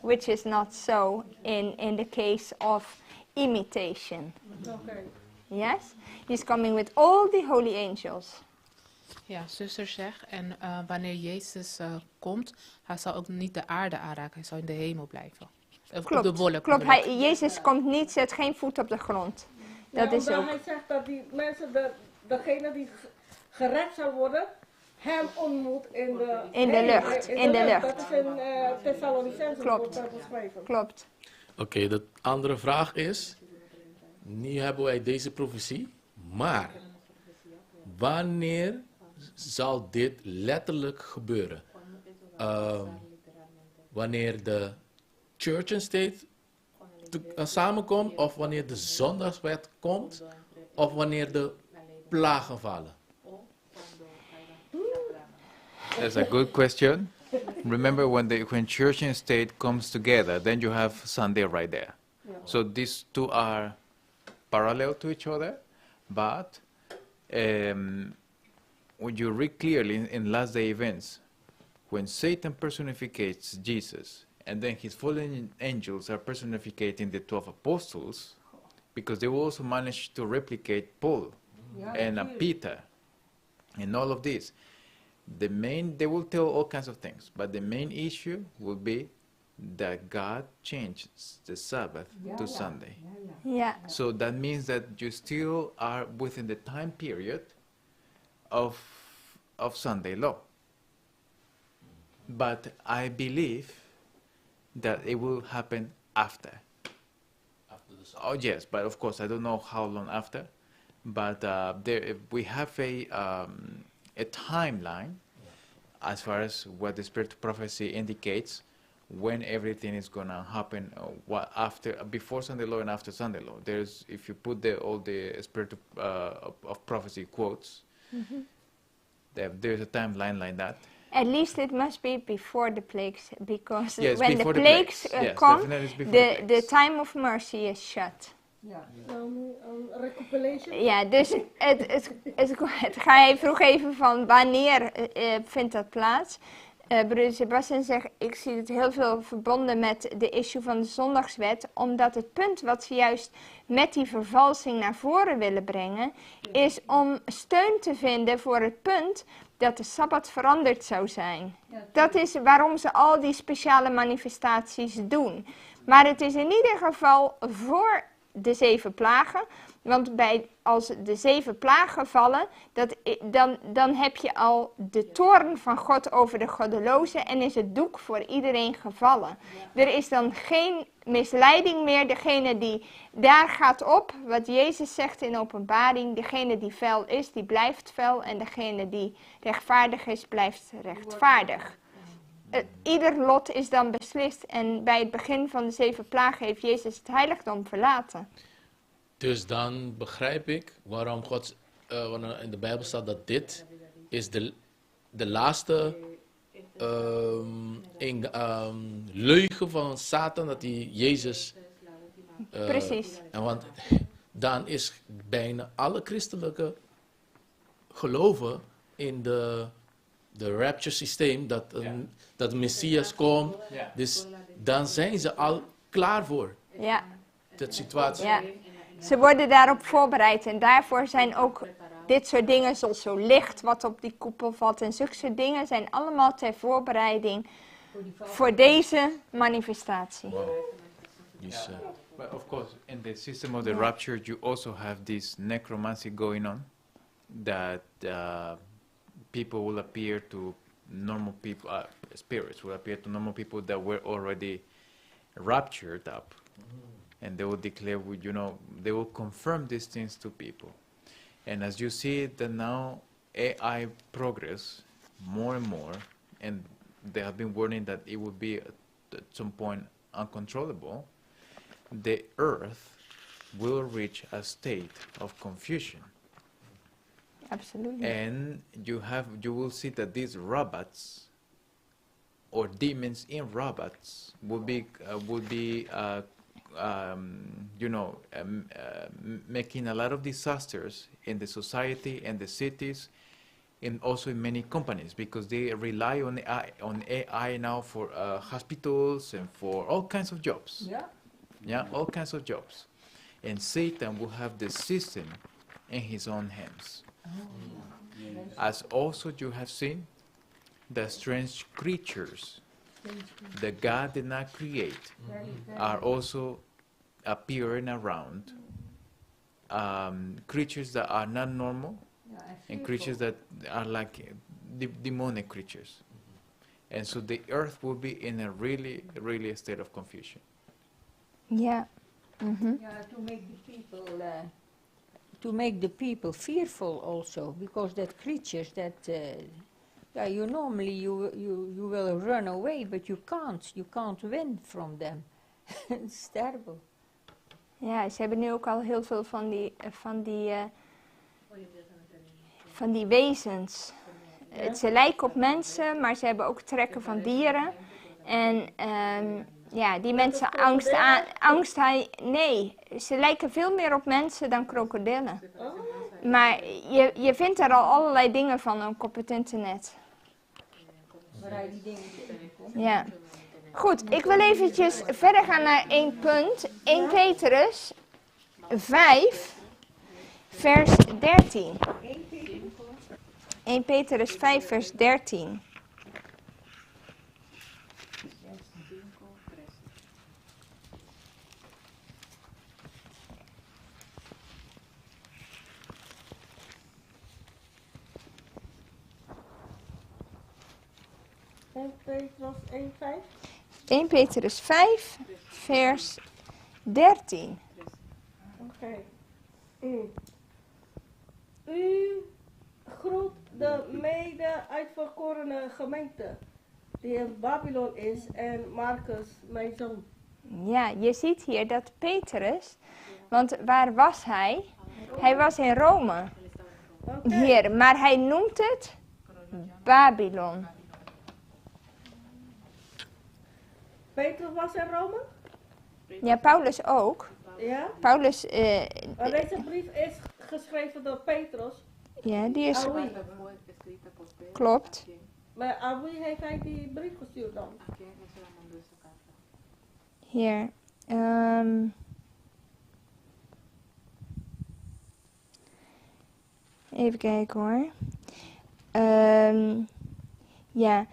which is not so in the case of imitation. Okay. Yes? He's coming with all the holy angels. Ja, zuster zegt, en wanneer Jezus komt, hij zal ook niet de aarde aanraken, hij zal in de hemel blijven. Of op de wolken. Klopt. Jezus komt niet, zet geen voet op de grond. Dat is ook. Hij zegt dat die mensen, degene die gered zal worden, hem ontmoet in de lucht. In de lucht. Dat is in Thessalonicenzen Klopt. beschreven. Klopt. Oké, de andere vraag is, nu hebben wij deze profetie, maar wanneer zal dit letterlijk gebeuren? Wanneer de church and state samenkomt, of wanneer de zondagswet komt, of wanneer de plagen vallen? That's a good question. Remember, when church and state comes together, then you have Sunday right there. So these two are parallel to each other, but when you read clearly in last day events, when Satan personificates Jesus, and then his fallen angels are personificating the 12 apostles, because they will also manage to replicate Paul and Peter and all of this. They will tell all kinds of things, but the main issue will be that God changed the Sabbath to Sunday. Yeah. So that means that you still are within the time period of Sunday law. But I believe that it will happen after. Oh yes, but of course I don't know how long after. But we have a timeline as far as what the spirit of prophecy indicates, when everything is gonna happen, before Sunday law and after Sunday law. There's, if you put all the spirit of prophecy quotes, there's a timeline like that. At least it must be before the plagues, because Yes, when the before plagues Yes, come, definitely it's before the the plagues. time of mercy is shut. Ja. Een recopilation? Ja, dus hij vroeg even van wanneer vindt dat plaats. Broeder Sebastian zegt, ik zie het heel veel verbonden met de issue van de zondagswet, omdat het punt wat ze juist met die vervalsing naar voren willen brengen, is om steun te vinden voor het punt dat de Sabbat veranderd zou zijn. Dat is waarom ze al die speciale manifestaties doen. Maar het is in ieder geval voor de 7 plagen. Want als de 7 plagen vallen, dan heb je al de toorn van God over de goddelozen en is het doek voor iedereen gevallen. Er is dan geen misleiding meer. Degene die daar gaat op, wat Jezus zegt in openbaring, degene die vuil is, die blijft vuil en degene die rechtvaardig is, blijft rechtvaardig. Ieder lot is dan beslist en bij het begin van de 7 plagen heeft Jezus het heiligdom verlaten. Dus dan begrijp ik waarom God wanneer in de Bijbel staat dat dit is de laatste leugen van Satan, dat hij Jezus... Precies. En want dan is bijna alle christelijke geloven in de rapture systeem, dat de Messias komt. Ja. Dus dan zijn ze al klaar voor Ja. dat situatie. Ja. Ze worden daarop voorbereid en daarvoor zijn ook dit soort dingen zoals zo licht wat op die koepel valt en zulke soort dingen zijn allemaal ter voorbereiding voor deze manifestatie. Wow. Dus, But of course, in the system of the rapture, you also have this necromancy going on, that people will appear to normal people, spirits will appear to normal people that were already raptured up. And they will declare, they will confirm these things to people. And as you see that now AI progress more and more, and they have been warning that it will be at some point uncontrollable, the earth will reach a state of confusion. Absolutely. And you will see that these robots or demons in robots will be making a lot of disasters in the society and the cities, and also in many companies, because they rely on AI now for hospitals and for all kinds of jobs. Ja. Yeah, all kinds of jobs. And Satan will have the system in his own hands. As also you have seen, the strange creatures that God did not create are also appearing around. Creatures that are not normal and creatures that are like demonic creatures. And so the earth will be in a really, really a state of confusion. Ja. Mhm. Yeah, to make the people fearful also, because that creatures that you normally you will run away, but you can't win from them. It's terrible. Ja, ze hebben nu ook al heel veel van die wezens. Ze lijken op mensen, maar ze hebben ook trekken van dieren. En die mensen nee, ze lijken veel meer op mensen dan krokodillen. Maar je vindt er al allerlei dingen van ook op het internet. Ja. Goed, ik wil eventjes verder gaan naar 1 punt. 1 Petrus 5, vers 13. 1 Petrus 5, vers 13. En Petrus 1:5. 1 Petrus 5, vers 13. Oké. U groet de mede uitverkorene gemeente die in Babylon is en Marcus, mijn zoon. Ja, je ziet hier dat Petrus, want waar was hij? Hij was in Rome. Hier, maar hij noemt het Babylon. Petrus was in Rome? Ja, Paulus ook. Ja? Paulus, Maar deze brief is geschreven door Petrus. ja, die is, Aan wie? klopt. Maar aan wie heeft hij die brief gestuurd dan? Hier. Even kijken hoor. Ja.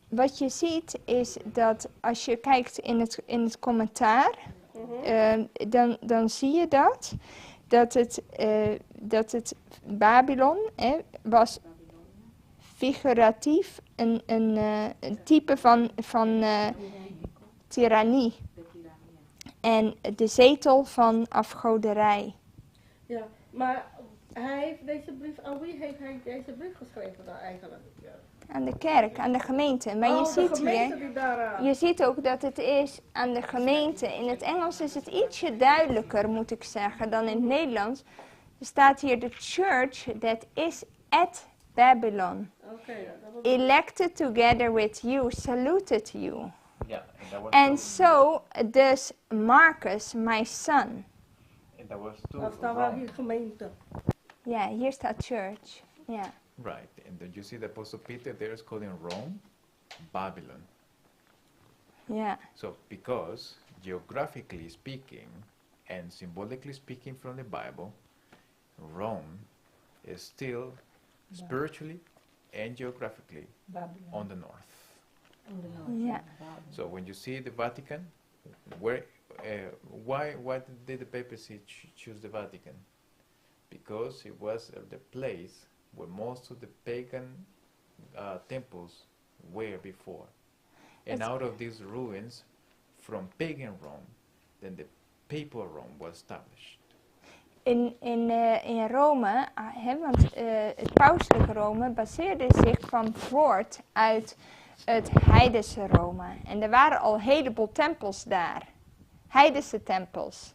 Wat je ziet is dat als je kijkt in het commentaar, dan zie je dat het Babylon was figuratief een type van tirannie. En de zetel van afgoderij. Ja, maar hij heeft deze brief, aan wie heeft hij deze brief geschreven dan eigenlijk? Ja. Aan de kerk, aan de gemeente. Maar je de ziet gemeente hier, die daar... je ziet ook dat het is aan de gemeente. In het Engels is het ietsje duidelijker, moet ik zeggen, dan in het Nederlands. Er staat hier, the church that is at Babylon, elected together with you, saluted you. Yeah, and that was And so does Marcus, my son. and that was to Dat staat wel Rome. hier gemeente. Ja, hier staat church. Ja. Right, and then you see the Apostle Peter there is calling Rome Babylon. Ja. So because geographically speaking and symbolically speaking from the Bible, Rome is still spiritually and geographically on the north. Ja. So when you see the Vatican, where, why did the papacy choose the Vatican? Because it was the place where most of the pagan temples were before. And It's- out of these ruins, from pagan Rome, then the papal Rome was established. In Rome, want het pauselijke Rome kwam voort uit het heidense Rome. En er waren al een heleboel tempels daar. Heidense tempels.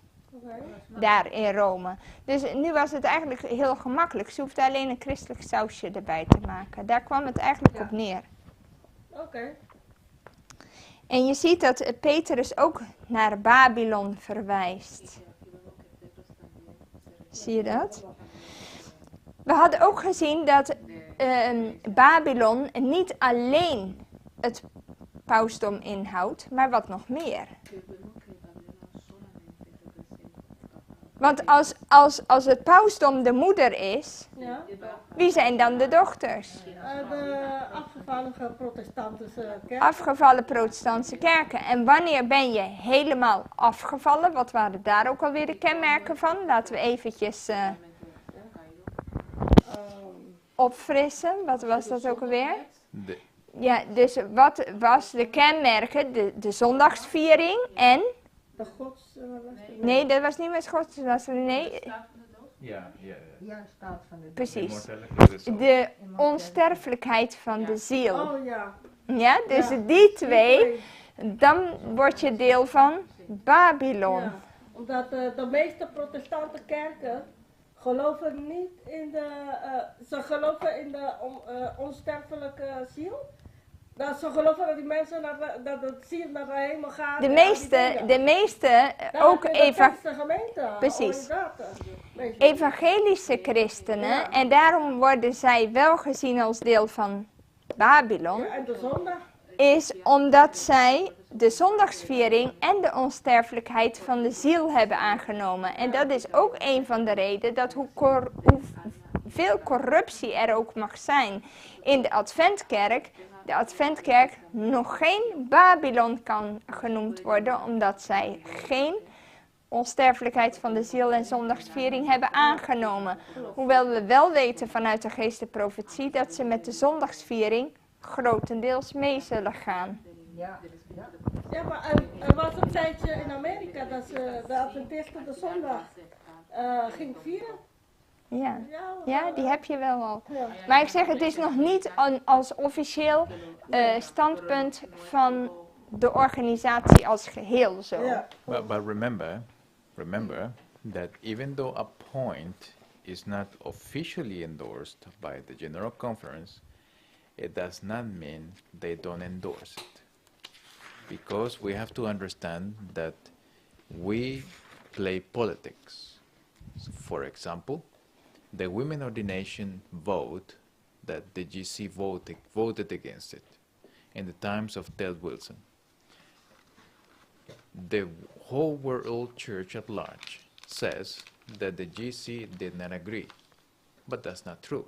Daar in Rome. Dus nu was het eigenlijk heel gemakkelijk. Ze hoefde alleen een christelijk sausje erbij te maken. Daar kwam het eigenlijk op neer. Oké. En je ziet dat Petrus ook naar Babylon verwijst. Zie je dat? We hadden ook gezien dat Babylon niet alleen het pausdom inhoudt, maar wat nog meer. Want als het pausdom de moeder is, Ja. wie zijn dan de dochters? De afgevallen protestantische kerk. Afgevallen protestantse kerken. En wanneer ben je helemaal afgevallen? Wat waren daar ook alweer de kenmerken van? Laten we eventjes opfrissen. Wat was dat ook alweer? The, Ja, dus wat was de kenmerken? De zondagsviering en... De gods... Nee, dat was niet met godsdienst. Nee, yeah. Ja, staat van de precies. Immortality is also- De onsterfelijkheid van de ziel. Oh ja. Ja, dus Ja. die twee, dan word je deel van Babylon. Ja. Omdat de meeste protestante kerken geloven niet in de... ze geloven in de onsterfelijke ziel. Dat ze geloven dat die mensen dat het ziel naar de hemel gaat. De en meeste daar ook heb je de Baptistische gemeente. Precies. Inderdaad. evangelische christenen. Ja. En daarom worden zij wel gezien als deel van Babylon. Ja, en de zondag. Is omdat zij de zondagsviering en de onsterfelijkheid van de ziel hebben aangenomen. En dat is ook een van de redenen dat hoeveel corruptie er ook mag zijn in de Adventkerk nog geen Babylon kan genoemd worden, omdat zij geen onsterfelijkheid van de ziel en zondagsviering hebben aangenomen. Hoewel we wel weten vanuit de geestenprofetie dat ze met de zondagsviering grotendeels mee zullen gaan. Ja. Ja, maar er was een tijdje in Amerika dat ze de Adventisten de zondag ging vieren. Ja. Ja, die heb je wel al. Ja. Maar ik zeg, het is nog niet als officieel standpunt van de organisatie als geheel zo. Ja. But remember that even though a point is not officially endorsed by the General Conference, it does not mean they don't endorse it. Because we have to understand that we play politics. So for example, the women ordination vote that the GC voted against it in the times of Ted Wilson. The whole world church at large says that the GC did not agree, but that's not true.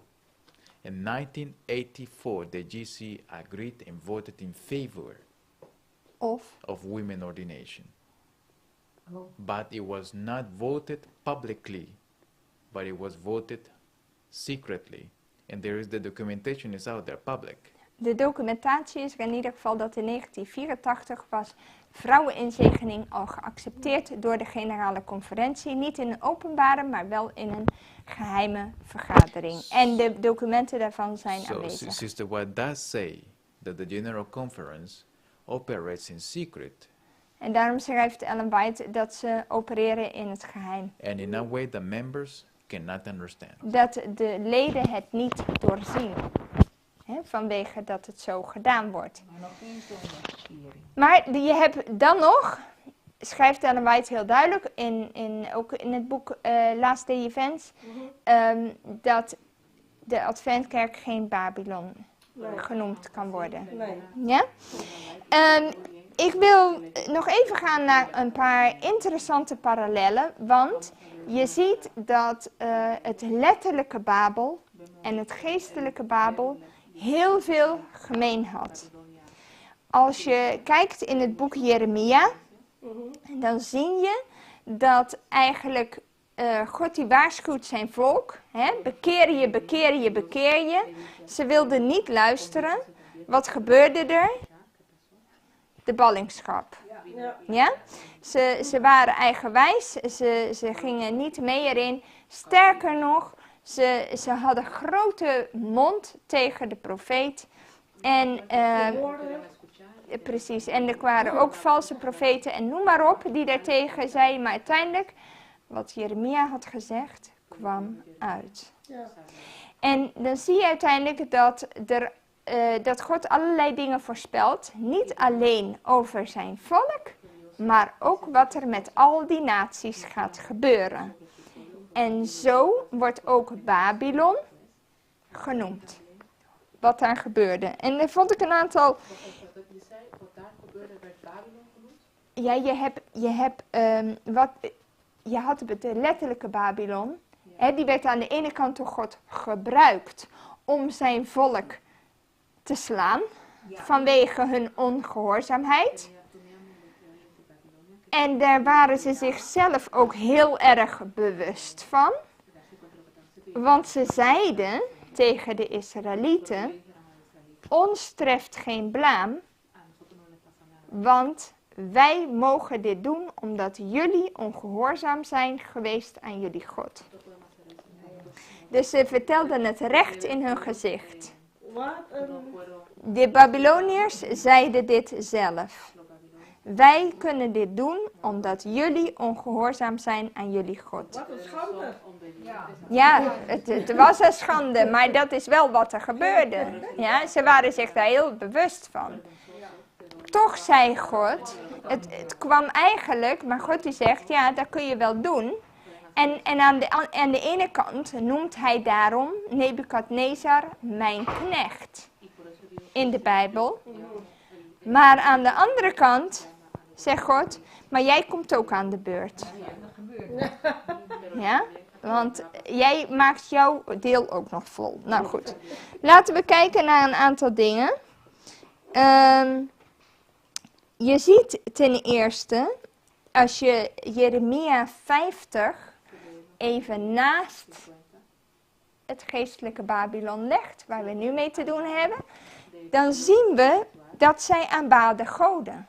In 1984, the GC agreed and voted in favor of women ordination. Oh. But it was not voted publicly, but it was voted secretly. And there is the documentation is out there, public. De documentatie is er in ieder geval dat in 1984 was vrouweninzegening al geaccepteerd door de generale conferentie. Niet in een openbare, maar wel in een geheime vergadering. En de documenten daarvan zijn aanwezig. Sister, what does say that the General Conference operates in secret. En daarom schrijft Ellen White dat ze opereren in het geheim. And in a way the members cannot understand. Dat de leden het niet doorzien. Vanwege dat het zo gedaan wordt. Maar je hebt dan nog, schrijft Ellen White heel duidelijk, ook in het boek Last Day Events, dat de Adventkerk geen Babylon genoemd kan worden. Nee. Ja? Ik wil nog even gaan naar een paar interessante parallellen, want je ziet dat het letterlijke Babel en het geestelijke Babel heel veel gemeen had. Als je kijkt in het boek Jeremia, dan zie je dat eigenlijk God die waarschuwt zijn volk. Bekeer je, bekeer je, bekeer je. Ze wilden niet luisteren. Wat gebeurde er? De ballingschap. Ja? Ze waren eigenwijs. Ze gingen niet mee erin. Sterker nog, ze hadden grote mond tegen de profeet. En precies, en er waren ook valse profeten en noem maar op die daartegen zeiden. Maar uiteindelijk, wat Jeremia had gezegd, kwam uit. Ja. En dan zie je uiteindelijk dat God allerlei dingen voorspelt. Niet alleen over zijn volk, maar ook wat er met al die naties gaat gebeuren. En zo wordt ook Babylon genoemd. Wat daar gebeurde. En dan vond ik een aantal. Ja, je had de letterlijke Babylon. Die werd aan de ene kant door God gebruikt om zijn volk te slaan. Vanwege hun ongehoorzaamheid. En daar waren ze zichzelf ook heel erg bewust van. Want ze zeiden tegen de Israëlieten: ons treft geen blaam, want wij mogen dit doen omdat jullie ongehoorzaam zijn geweest aan jullie God. Dus ze vertelden het recht in hun gezicht. De Babyloniërs zeiden dit zelf. Wij kunnen dit doen omdat jullie ongehoorzaam zijn aan jullie God. Wat een schande. Ja, het was een schande, maar dat is wel wat er gebeurde. Ja, ze waren zich daar heel bewust van. Toch zei God, het kwam eigenlijk, maar God die zegt, ja, dat kun je wel doen. En aan de ene kant noemt hij daarom Nebukadnezar mijn knecht in de Bijbel. Maar aan de andere kant zegt God, maar jij komt ook aan de beurt. Ja? Want jij maakt jouw deel ook nog vol. Nou goed, laten we kijken naar een aantal dingen. Je ziet ten eerste, als je Jeremia 50 even naast het geestelijke Babylon legt, waar we nu mee te doen hebben, dan zien we dat zij aanbaden goden.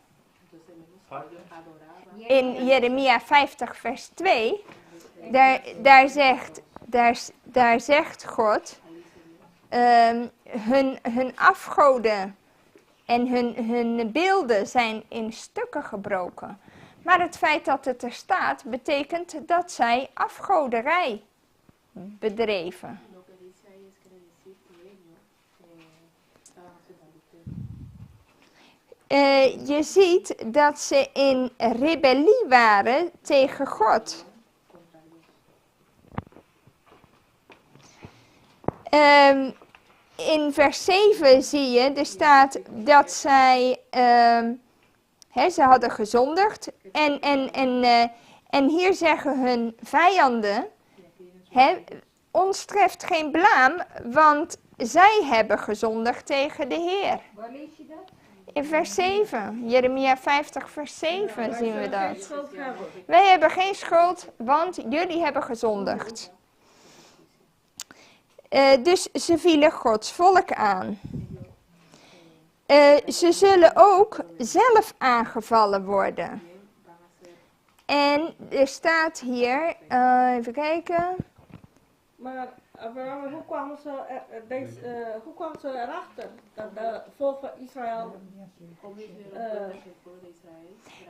In Jeremia 50 vers 2, daar zegt God, hun afgoden en hun beelden zijn in stukken gebroken. Maar het feit dat het er staat, betekent dat zij afgoderij bedreven. je ziet dat ze in rebellie waren tegen God. In vers 7 zie je, er staat dat zij, ze hadden gezondigd. En hier zeggen hun vijanden, ons treft geen blaam, want zij hebben gezondigd tegen de Heer. Waar lees je dat? In vers 7, Jeremia 50 vers 7 zien we dat. Schuld hebben. Wij hebben geen schuld, want jullie hebben gezondigd. Dus ze vielen Gods volk aan. Ze zullen ook zelf aangevallen worden. En er staat hier, even kijken. Maar Abraham, hoe kwamen ze erachter dat de volk van Israël...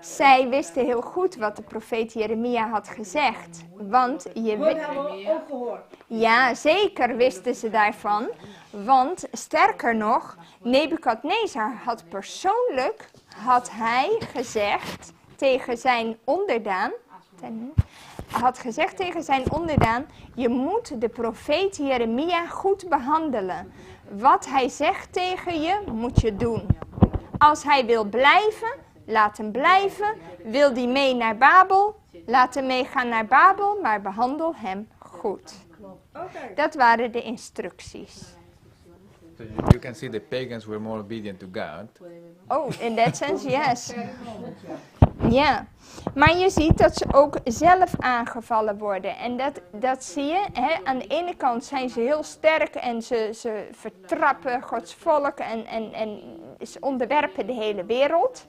Zij wisten heel goed wat de profeet Jeremia had gezegd. Want je Hun hebben we ook gehoord. ja, zeker wisten ze daarvan. Want sterker nog, Nebukadnezar had persoonlijk gezegd tegen zijn onderdaan. Je moet de profeet Jeremia goed behandelen. Wat hij zegt tegen je, moet je doen. Als hij wil blijven, laat hem blijven. Wil hij mee naar Babel, laat hem meegaan naar Babel, maar behandel hem goed. Oké. Dat waren de instructies. So you can see the pagans were more obedient to God. Oh, in that sense, yes. Ja, maar je ziet dat ze ook zelf aangevallen worden. En dat zie je. Aan de ene kant zijn ze heel sterk en ze vertrappen Gods volk en ze onderwerpen de hele wereld.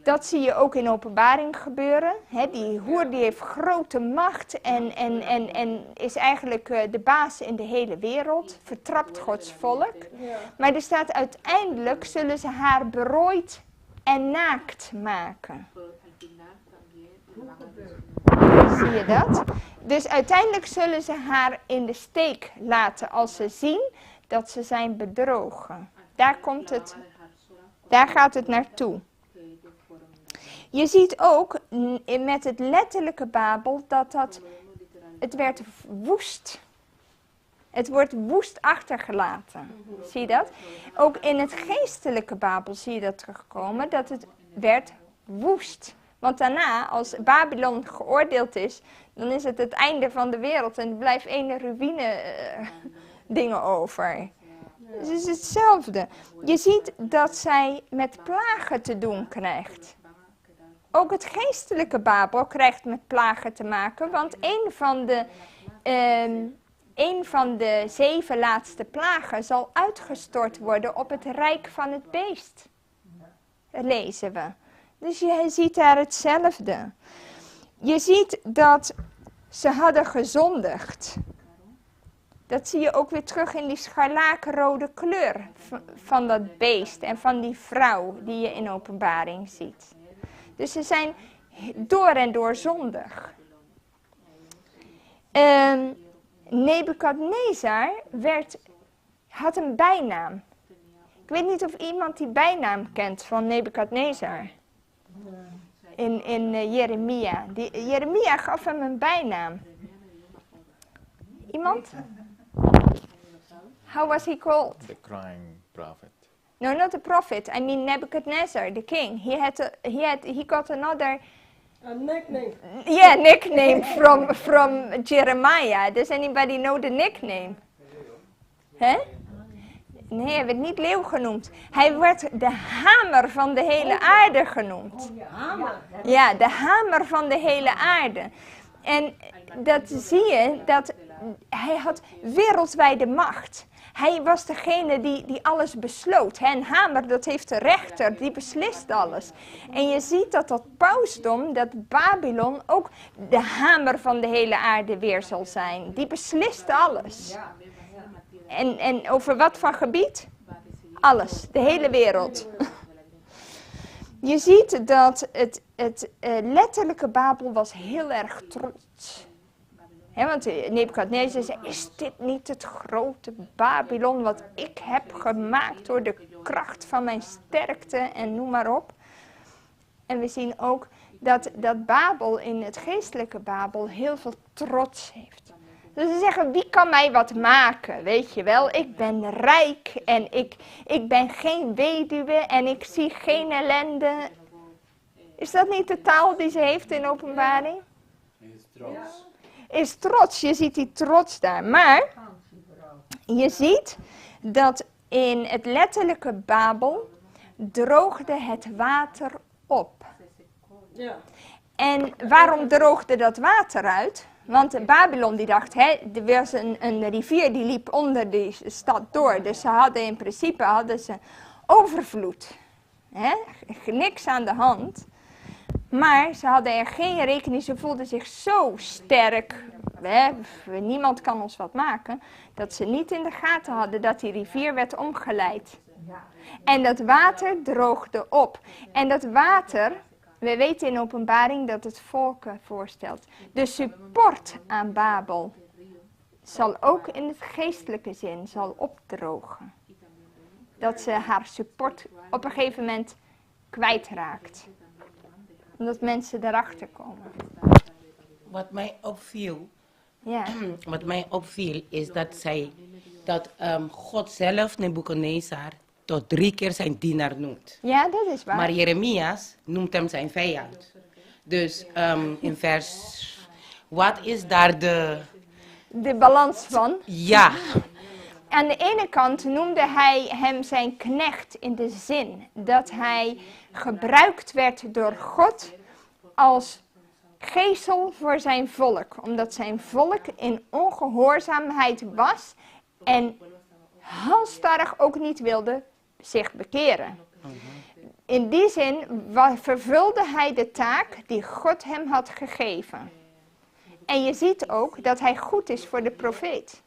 Dat zie je ook in Openbaring gebeuren. Die hoer die heeft grote macht en is eigenlijk de baas in de hele wereld. Vertrapt Gods volk. Ja. Maar er staat uiteindelijk zullen ze haar berooid en naakt maken. Zie je dat? Dus uiteindelijk zullen ze haar in de steek laten als ze zien dat ze zijn bedrogen. Daar gaat het naartoe. Je ziet ook met het letterlijke Babel het werd woest. Het wordt woest achtergelaten. Zie je dat? Ook in het geestelijke Babel zie je dat terugkomen, dat het werd woest. Want daarna, als Babylon geoordeeld is, dan is het het einde van de wereld en er blijft één ruïne dingen over. Dus het is hetzelfde. Je ziet dat zij met plagen te doen krijgt. Ook het geestelijke Babel krijgt met plagen te maken, want een van de 7 laatste plagen zal uitgestort worden op het rijk van het beest. Dat lezen we. Dus je ziet daar hetzelfde. Je ziet dat ze hadden gezondigd. Dat zie je ook weer terug in die scharlakenrode kleur van dat beest en van die vrouw die je in Openbaring ziet. Dus ze zijn door en door zondig. Nebukadnezar had een bijnaam. Ik weet niet of iemand die bijnaam kent van Nebukadnezar. In Jeremia. Jeremia gaf hem een bijnaam. Iemand? How was he called? The crying prophet. No, not the prophet. I mean Nebuchadnezzar, the king. He got another A nickname. nickname from Jeremiah. Does anybody know the nickname? Hè? Nee, hij werd niet leeuw genoemd. Hij werd de hamer van de hele aarde genoemd. Ja, de hamer van de hele aarde. En dat zie je, dat hij had wereldwijde macht. Hij was degene die alles besloot. Een hamer, dat heeft de rechter, die beslist alles. En je ziet dat pausdom, dat Babylon ook de hamer van de hele aarde weer zal zijn. Die beslist alles. En over wat voor gebied? Alles, de hele wereld. Je ziet dat het letterlijke Babel was heel erg trots. Want Nebukadnezar zei, is dit niet het grote Babylon wat ik heb gemaakt door de kracht van mijn sterkte en noem maar op. En we zien ook dat Babel in het geestelijke Babel heel veel trots heeft. Dus ze zeggen, wie kan mij wat maken, weet je wel? Ik ben rijk en ik ben geen weduwe en ik zie geen ellende. Is dat niet de taal die ze heeft in Openbaring? Is trots, je ziet die trots daar. Maar je ziet dat in het letterlijke Babel droogde het water op. Ja. En waarom droogde dat water uit? Want Babylon die dacht, er was een rivier die liep onder die stad door. Dus ze hadden in principe overvloed. Niks aan de hand. Maar ze hadden er geen rekening, ze voelden zich zo sterk. Niemand kan ons wat maken. Dat ze niet in de gaten hadden dat die rivier werd omgeleid. En dat water droogde op. En dat water, we weten in Openbaring dat het volken voorstelt. De support aan Babel zal ook in het geestelijke zin zal opdrogen. Dat ze haar support op een gegeven moment kwijtraakt. Omdat mensen erachter komen. Wat mij opviel, Ja. wat mij opviel is dat God zelf Nebuchadnezzar tot 3 keer zijn dienaar noemt. Ja, dat is waar. Maar Jeremias noemt hem zijn vijand. Dus in vers, wat is daar De balans van. Ja, Aan de ene kant noemde hij hem zijn knecht in de zin dat hij gebruikt werd door God als gezel voor zijn volk. Omdat zijn volk in ongehoorzaamheid was en halsstarrig ook niet wilde zich bekeren. In die zin vervulde hij de taak die God hem had gegeven. En je ziet ook dat hij goed is voor de profeet.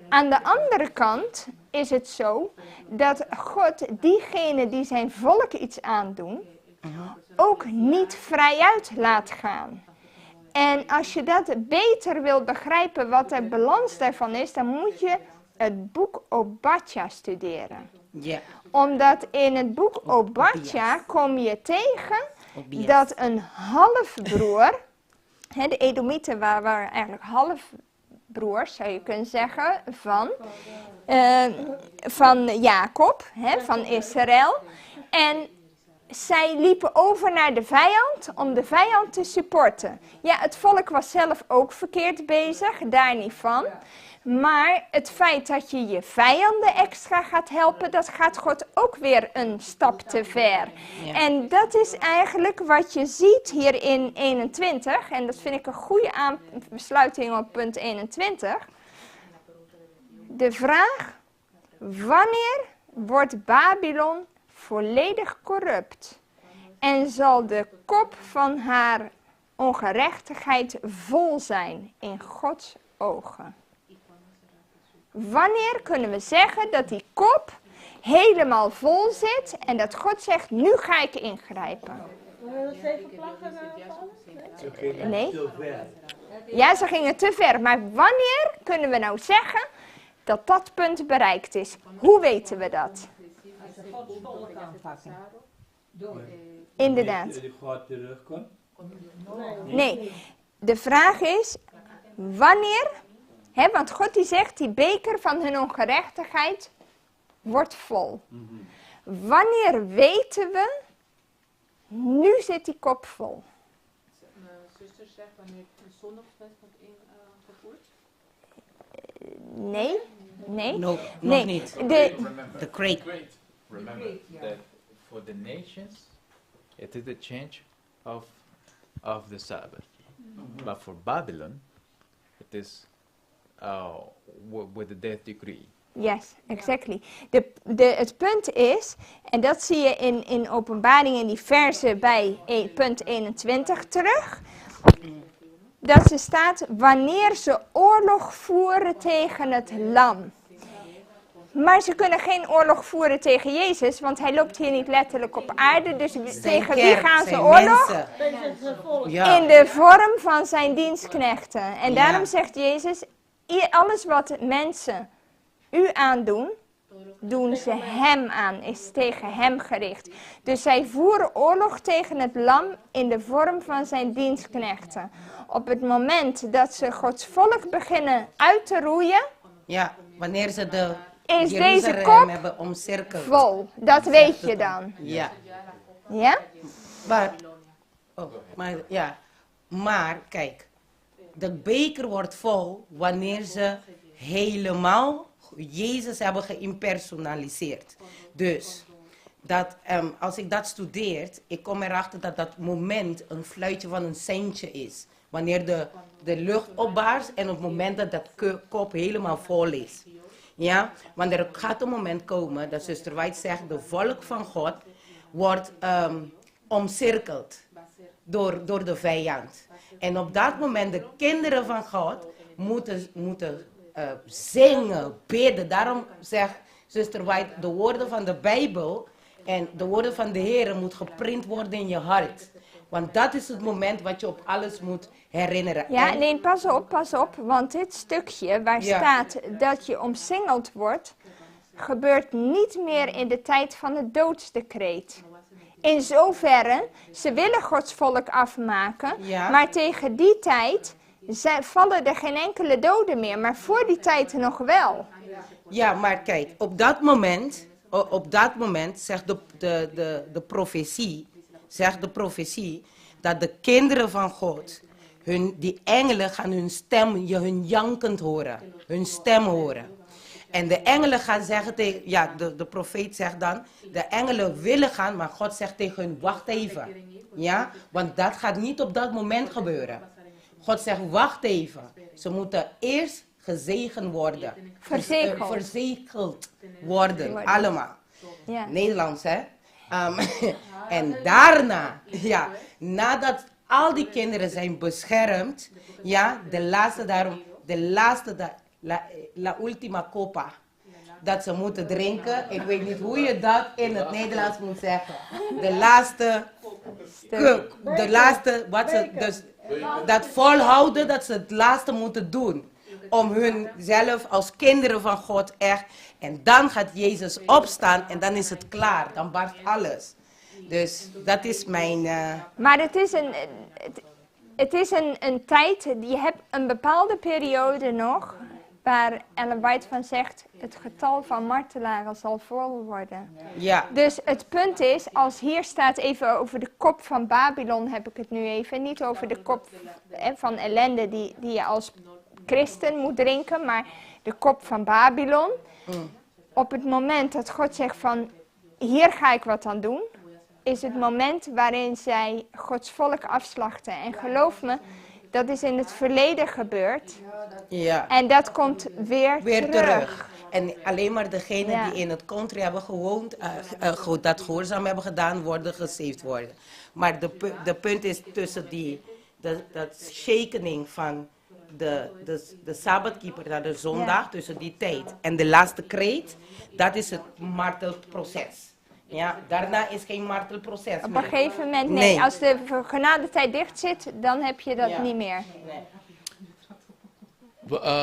Aan de andere kant is het zo dat God diegene die zijn volk iets aandoen, ook niet vrijuit laat gaan. En als je dat beter wil begrijpen wat de balans daarvan is, dan moet je het boek Obadja studeren. ja, Omdat in het boek Obadja kom je tegen Obias. dat een halfbroer, de Edomieten waren eigenlijk halfbroers, zou je kunnen zeggen, van Jacob, van Israël. En zij liepen over naar de vijand om de vijand te supporten. Ja, het volk was zelf ook verkeerd bezig, daar niet van. Maar het feit dat je je vijanden extra gaat helpen, dat gaat God ook weer een stap te ver. Ja. En dat is eigenlijk wat je ziet hier in 21. En dat vind ik een goede besluiting op punt 21. De vraag, wanneer wordt Babylon volledig corrupt? En zal de kop van haar ongerechtigheid vol zijn in Gods ogen? Wanneer kunnen we zeggen dat die kop helemaal vol zit en dat God zegt, nu ga ik ingrijpen? Zullen we 7 plaggen vallen? Nee. Te ver. Ja, ze gingen te ver. Maar wanneer kunnen we nou zeggen dat dat punt bereikt is? Hoe weten we dat? Inderdaad. Dat God terugkomt. Nee, de vraag is, wanneer, want God die zegt, die beker van hun ongerechtigheid wordt vol. Wanneer weten we, nu zit die kop vol? Zuster zegt wanneer de zondagswet wordt ingevoerd. Nee, nee. Nog Nee, niet. de, The great. Remember that for the nations, it is the change of the Sabbath. But for Babylon, it is with the death decree. yes, exactly. Het punt is, en dat zie je in Openbaring in die versen bij punt 21 terug, dat er staat, wanneer ze oorlog voeren tegen het lam. Maar ze kunnen geen oorlog voeren tegen Jezus, want hij loopt hier niet letterlijk op aarde. Dus tegen wie gaan ze oorlog? Deze is het volk. Ja. In de vorm van zijn dienstknechten. En daarom Ja. zegt Jezus, alles wat mensen u aandoen, doen ze hem aan, is tegen hem gericht. Dus zij voeren oorlog tegen het lam in de vorm van zijn dienstknechten. Op het moment dat ze Gods volk beginnen uit te roeien, Ja, wanneer ze de is deze Jeruzalem kop hebben omcirkeld. vol. Dat weet je dan. Ja, Ja? maar kijk, de beker wordt vol wanneer ze helemaal Jezus hebben geïmpersonaliseerd. Dus dat, als ik dat studeer, ik kom erachter dat dat moment een fluitje van een centje is. Wanneer de lucht opbaart en op het moment dat dat kop helemaal vol is. Ja, want er gaat een moment komen dat zuster White zegt, de volk van God wordt omcirkeld door de vijand. En op dat moment de kinderen van God moeten zingen, bidden. Daarom zegt zuster White, de woorden van de Bijbel en de woorden van de Heer moet geprint worden in je hart. Want dat is het moment wat je op alles moet herinneren. Ja, nee, pas op, want dit stukje waar staat dat je omsingeld wordt, gebeurt niet meer in de tijd van het doodsdecreet. In zoverre, ze willen Gods volk afmaken, maar tegen die tijd vallen er geen enkele doden meer, maar voor die tijd nog wel. Ja, maar kijk, op dat moment zegt de profetie, dat de kinderen van God, die engelen gaan hun jankend horen, hun stem horen. En de engelen gaan zeggen tegen, de profeet zegt dan, de engelen willen gaan, maar God zegt tegen hun, wacht even. Ja, want dat gaat niet op dat moment gebeuren. God zegt, wacht even. Ze moeten eerst gezegend worden. Verzegeld worden, allemaal. Ja. Nederlands, hè? En daarna, nadat al die kinderen zijn beschermd, la ultima copa, dat ze moeten drinken. Ik weet niet hoe je dat in het Nederlands moet zeggen. Dat volhouden dat ze het laatste moeten doen. Om hunzelf als kinderen van God echt. En dan gaat Jezus opstaan en dan is het klaar. Dan barst alles. Dus dat is mijn... Maar het is een tijd, je hebt een bepaalde periode nog, waar Ellen White van zegt, het getal van martelaren zal vol worden. Ja. Dus het punt is, als hier staat even over de kop van Babylon, heb ik het nu even, niet over de kop van ellende die je als christen moet drinken, maar de kop van Babylon. Op het moment dat God zegt van, hier ga ik wat aan doen, is het moment waarin zij Gods volk afslachten. En geloof me, dat is in het verleden gebeurd. Ja. En dat komt weer terug. En alleen maar degenen die in het country hebben gewoond, dat gehoorzaam hebben gedaan, worden gesaved worden. Maar de punt is tussen dat shakening van de Sabbatkeeper naar de zondag, tussen die tijd en de laatste kreet, dat is het martelproces. Ja, daarna is geen martelproces Op meer. een gegeven moment, nee. Als de genadetijd dicht zit, dan heb je dat niet meer. Nee.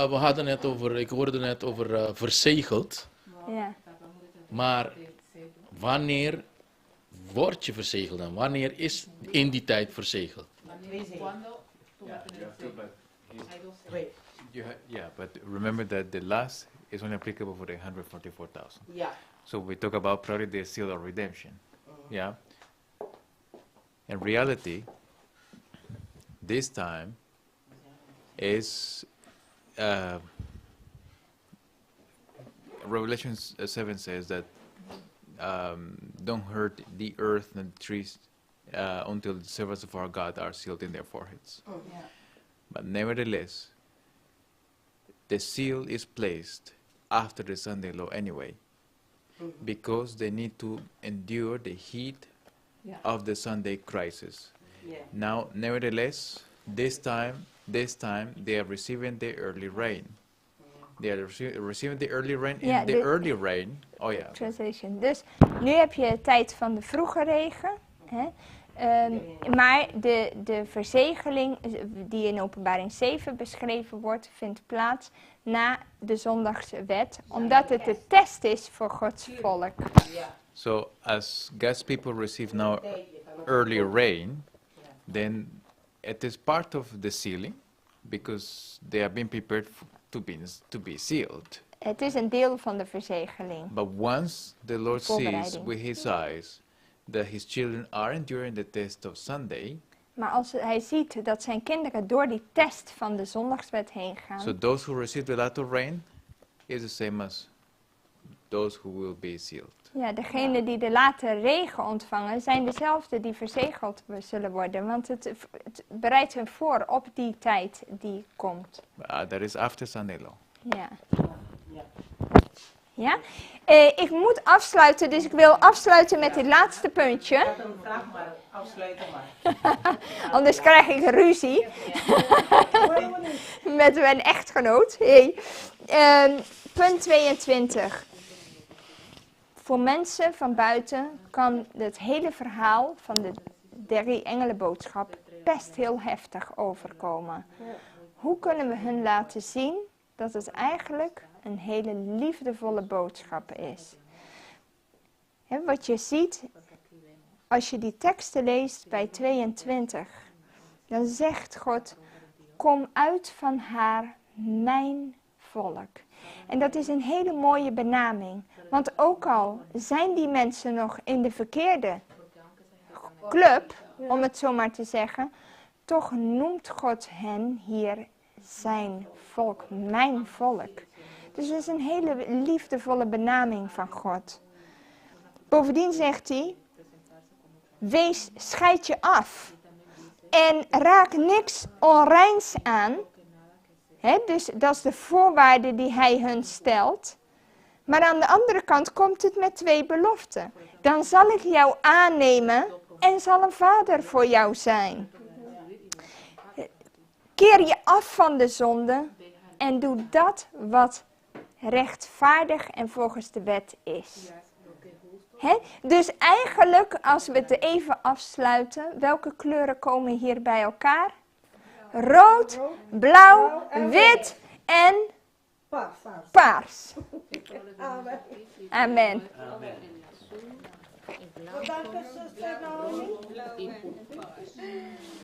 We hadden net over, ik hoorde net over verzegeld. Ja. Maar wanneer word je verzegeld en wanneer is in die tijd verzegeld? Yeah, but remember that the last is only applicable for the 144,000. Yeah. So we talk about probably the seal of redemption. Yeah. In reality, this time is Revelation 7 says that don't hurt the earth and the trees until the servants of our God are sealed in their foreheads. But nevertheless, the seal is placed after the Sunday law anyway, because they need to endure the heat of the Sunday crisis. Now, nevertheless, this time they are receiving the early rain. They are receiving the early rain, and the early rain. Oh ja. Translation. Dus nu heb je tijd van de vroege regen. Hè? Maar de verzegeling die in Openbaring 7 beschreven wordt, vindt plaats na de zondagse wet, omdat het de test is voor Gods volk. So as God's people receive now early rain, then it is part of the sealing, because they have been prepared to be sealed. Het is een deel van de verzegeling. But once the Lord sees Voorbereiding. with his eyes that his children are enduring the test of Sunday, Maar als hij ziet dat zijn kinderen door die test van de zondagswet heen gaan, so those who receive the latter rain is the same as those who will be sealed. ja, degenen die de late regen ontvangen, zijn dezelfde die verzegeld zullen worden. Want het bereidt hun voor op die tijd die komt. That is after Sunday law. Ja. Ja? Ik moet afsluiten, dus ik wil afsluiten met dit laatste puntje. Ik had een vraag, maar afsluiten maar. Anders krijg ik ruzie met mijn echtgenoot. Hey. Punt 22. Voor mensen van buiten kan het hele verhaal van de drie engelenboodschap best heel heftig overkomen. Hoe kunnen we hun laten zien dat het eigenlijk een hele liefdevolle boodschap is? Wat je ziet, als je die teksten leest bij 22, dan zegt God, kom uit van haar, mijn volk. En dat is een hele mooie benaming. Want ook al zijn die mensen nog in de verkeerde club, om het zo maar te zeggen, toch noemt God hen hier zijn volk, mijn volk. Dus dat is een hele liefdevolle benaming van God. Bovendien zegt hij, scheid je af en raak niks onreins aan. Dus dat is de voorwaarde die hij hun stelt. Maar aan de andere kant komt het met twee beloften. Dan zal ik jou aannemen en zal een vader voor jou zijn. Keer je af van de zonde en doe dat wat rechtvaardig en volgens de wet is. Dus eigenlijk, als we het even afsluiten, welke kleuren komen hier bij elkaar? Rood, blauw, wit en paars. Amen. Amen. Bedankt, zuster Naomi.